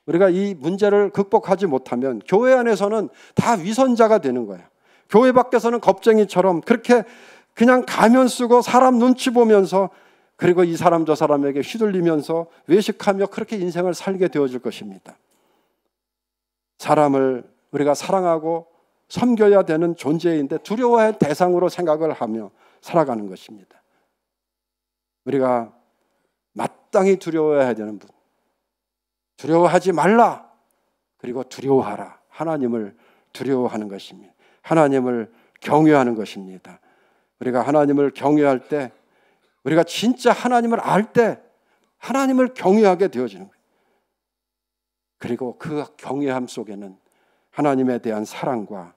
우리가 이 문제를 극복하지 못하면 교회 안에서는 다 위선자가 되는 거예요. 교회 밖에서는 겁쟁이처럼 그렇게 그냥 가면 쓰고 사람 눈치 보면서 그리고 이 사람 저 사람에게 휘둘리면서 외식하며 그렇게 인생을 살게 되어질 것입니다. 사람을 우리가 사랑하고 섬겨야 되는 존재인데 두려워의 대상으로 생각을 하며 살아가는 것입니다. 우리가 마땅히 두려워해야 되는 분, 두려워하지 말라, 그리고 두려워하라. 하나님을 두려워하는 것입니다. 하나님을 경외하는 것입니다. 우리가 하나님을 경외할 때, 우리가 진짜 하나님을 알 때 하나님을 경외하게 되어지는 거예요. 그리고 그 경외함 속에는 하나님에 대한 사랑과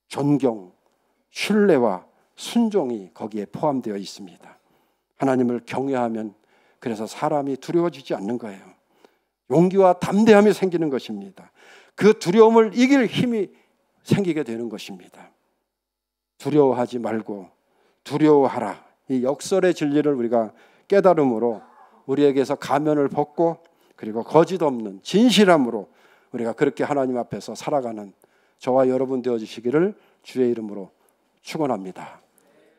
존경, 신뢰와 순종이 거기에 포함되어 있습니다. 하나님을 경외하면 그래서 사람이 두려워지지 않는 거예요. 용기와 담대함이 생기는 것입니다. 그 두려움을 이길 힘이 생기게 되는 것입니다. 두려워하지 말고 두려워하라. 이 역설의 진리를 우리가 깨달음으로 우리에게서 가면을 벗고 그리고 거짓 없는 진실함으로 우리가 그렇게 하나님 앞에서 살아가는 저와 여러분 되어주시기를 주의 이름으로 축원합니다.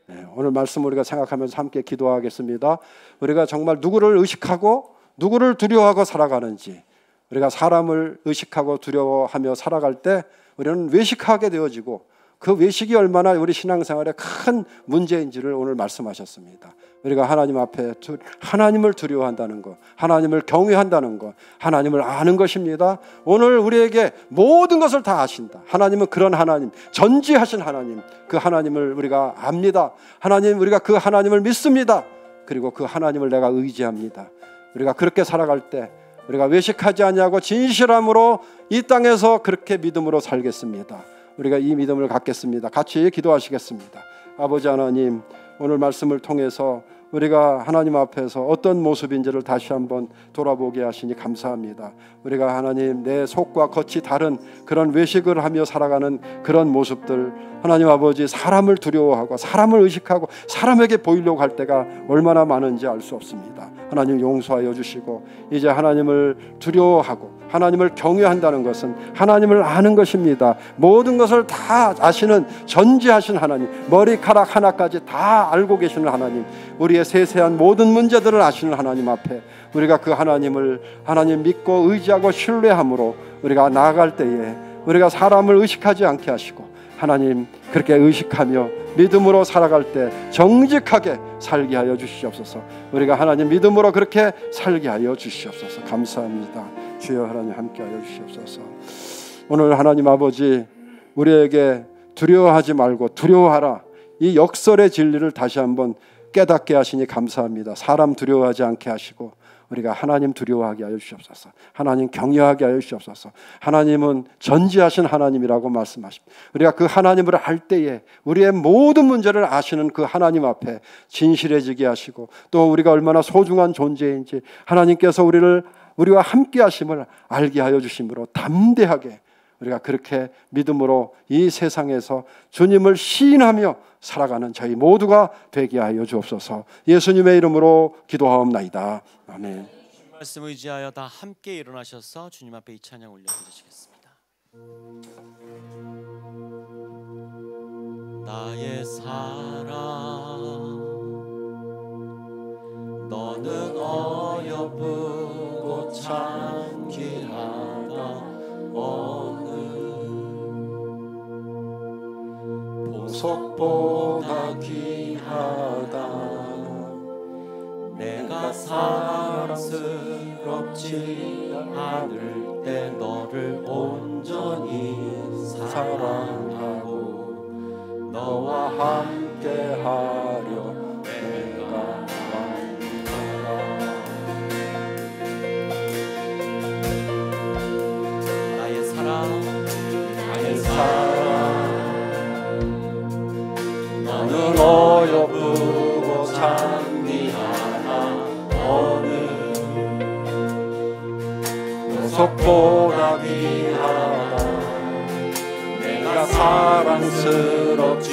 네, 오늘 말씀 우리가 생각하면서 함께 기도하겠습니다. 우리가 정말 누구를 의식하고 누구를 두려워하고 살아가는지, 우리가 사람을 의식하고 두려워하며 살아갈 때 우리는 외식하게 되어지고 그 외식이 얼마나 우리 신앙생활에 큰 문제인지를 오늘 말씀하셨습니다. 우리가 하나님 앞에 하나님을 두려워한다는 것, 하나님을 경외한다는 것, 하나님을 아는 것입니다. 오늘 우리에게 모든 것을 다 아신다. 하나님은 그런 하나님, 전지하신 하나님, 그 하나님을 우리가 압니다. 하나님, 우리가 그 하나님을 믿습니다. 그리고 그 하나님을 내가 의지합니다. 우리가 그렇게 살아갈 때 우리가 외식하지 아니하고 진실함으로 이 땅에서 그렇게 믿음으로 살겠습니다. 우리가 이 믿음을 갖겠습니다. 같이 기도하시겠습니다. 아버지 하나님, 오늘 말씀을 통해서 우리가 하나님 앞에서 어떤 모습인지를 다시 한번 돌아보게 하시니 감사합니다. 우리가 하나님 내 속과 겉이 다른 그런 외식을 하며 살아가는 그런 모습들, 하나님 아버지 사람을 두려워하고 사람을 의식하고 사람에게 보이려고 할 때가 얼마나 많은지 알 수 없습니다. 하나님 용서하여 주시고 이제 하나님을 두려워하고 하나님을 경외한다는 것은 하나님을 아는 것입니다. 모든 것을 다 아시는 전지하신 하나님, 머리카락 하나까지 다 알고 계시는 하나님, 우리의 세세한 모든 문제들을 아시는 하나님 앞에 우리가 그 하나님을 하나님 믿고 의지하고 신뢰함으로 우리가 나아갈 때에 우리가 사람을 의식하지 않게 하시고 하나님 그렇게 의식하며 믿음으로 살아갈 때 정직하게 살게 하여 주시옵소서. 우리가 하나님 믿음으로 그렇게 살게 하여 주시옵소서. 감사합니다. 주여 하나님 함께 하여 주시옵소서. 오늘 하나님 아버지 우리에게 두려워하지 말고 두려워하라, 이 역설의 진리를 다시 한번 깨닫게 하시니 감사합니다. 사람 두려워하지 않게 하시고 우리가 하나님 두려워하게 하여 주시옵소서. 하나님 경외하게 하여 주시옵소서. 하나님은 전지하신 하나님이라고 말씀하십니다. 우리가 그 하나님을 알 때에 우리의 모든 문제를 아시는 그 하나님 앞에 진실해지게 하시고 또 우리가 얼마나 소중한 존재인지 하나님께서 우리와 함께 하심을 알게 하여 주심으로 담대하게 우리가 그렇게 믿음으로 이 세상에서 주님을 시인하며 살아가는 저희 모두가 되게 하여 주옵소서. 예수님의 이름으로 기도하옵나이다. 아멘. 말씀 의지하여 다 함께 일어나셔서 주님 앞에 이 찬양 올려드리시겠습니다. 나의 사랑, 너는 어여쁘고 참 귀하다. 어느 보석보다 귀하다. 내가 사랑스럽지 않을 때 너를 온전히 사랑하고 너와 함께하려 내가 만들어라. 나의 사랑, 나의 사랑, 너는 어여쁘고 찬미하나. 어느 보석보다 귀하다. 내가 사랑스럽지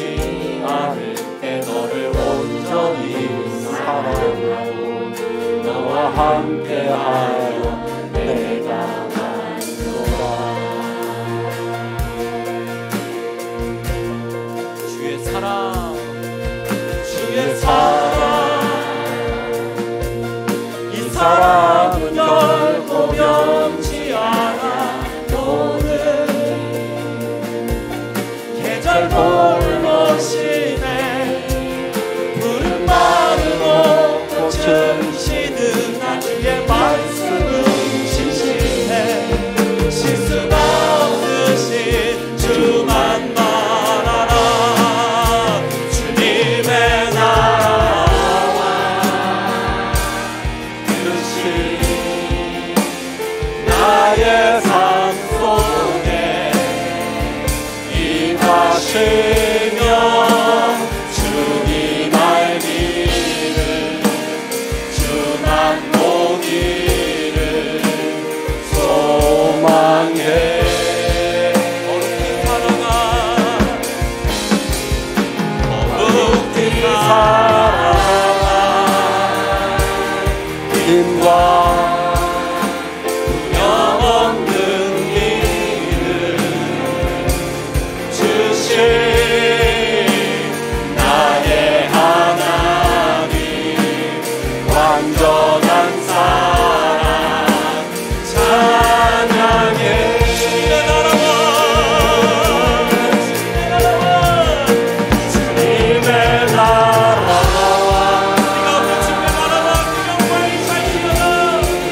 않을 때 너를 온전히 사랑하고 너와 함께하여 내가 가노라. 주의 사랑, 주의 사랑, 사랑은 결코 변치 않아. 오늘 계절 돌보시네. 푸른 마른 옷 당신은 나주의 말씀은 진실해 실수가 없으신 주만 말하라 주님의 나라와 뜻이 나의 삶 속에 임하시며 주님 알기를 주만 보기를 소망해 거룩히 살아가 힘과 영없는 길을 주신 나의 하나님 완전한 사랑 찬양해 주님의 나라와 주님의 나라와 우리가 없는 주님의 나라와 그 영광이 살시려나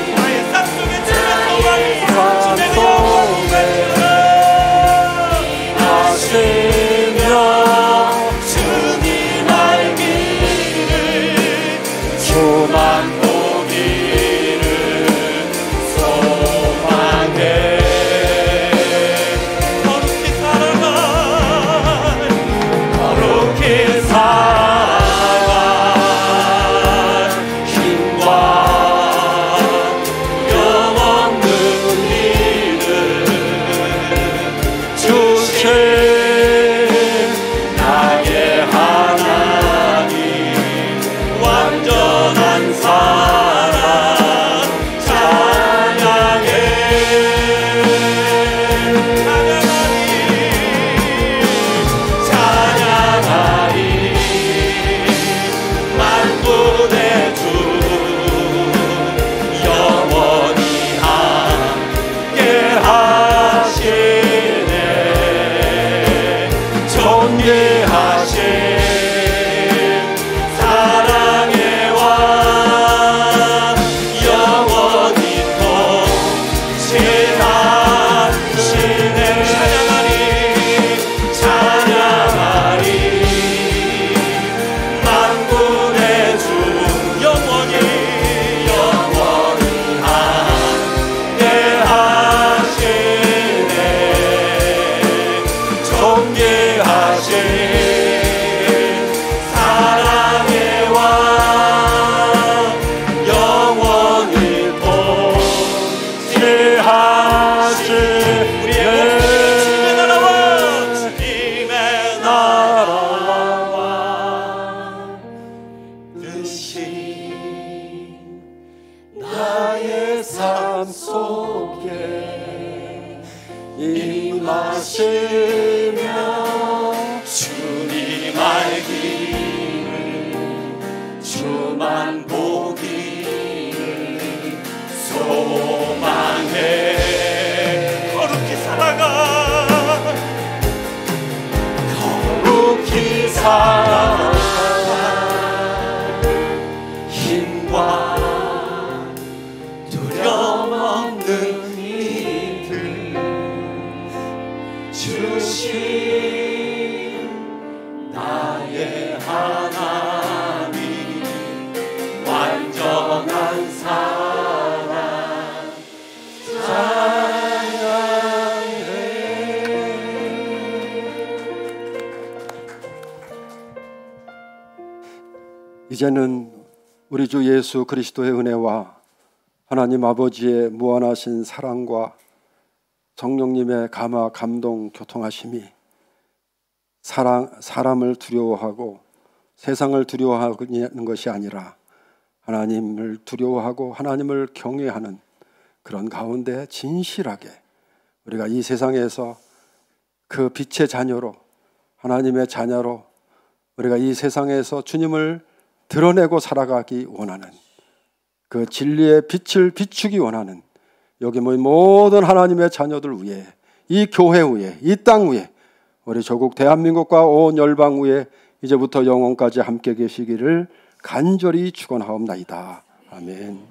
나의 삶 속에 주의 소망이 주님의 영광이 살시려나 하시며 주님 알기를 주만 보기를 소망해 거룩히 살아가 거룩히 살아가 힘과 영없는 일을 주신 나의 하나님 완전한 사랑 찬양해 찬양하리 만군의 주 영원히 함께 하시네 존귀하신 사랑의 왕 영원히 통치하시네 찬양하리 만군의 주 영원히 함께 하시네 존귀하신 사랑의 왕 영원히 통치하신 우리의 주님의 나라와 주님의 나라와 뜻이 나의 삶 속에 임하시며 주님 알기를 주만 보기를 소망해 거룩히 살아가 거룩히 살아가 힘과 두려움 없는 이들 주신 나의 하나님 완전한 사랑 찬양해 이제는 우리 주 예수 그리스도의 은혜와 하나님 아버지의 무한하신 사랑과 성령님의 감화 감동 교통하심이 사람을 두려워하고 세상을 두려워하는 것이 아니라 하나님을 두려워하고 하나님을 경외하는 그런 가운데 진실하게 우리가 이 세상에서 그 빛의 자녀로 하나님의 자녀로 우리가 이 세상에서 주님을 드러내고 살아가기 원하는 그 진리의 빛을 비추기 원하는 여기 모인 모든 하나님의 자녀들 위해 이 교회 위에 이 땅 위에 우리 조국 대한민국과 온 열방 위에 이제부터 영원까지 함께 계시기를 간절히 축원하옵나이다. 아멘.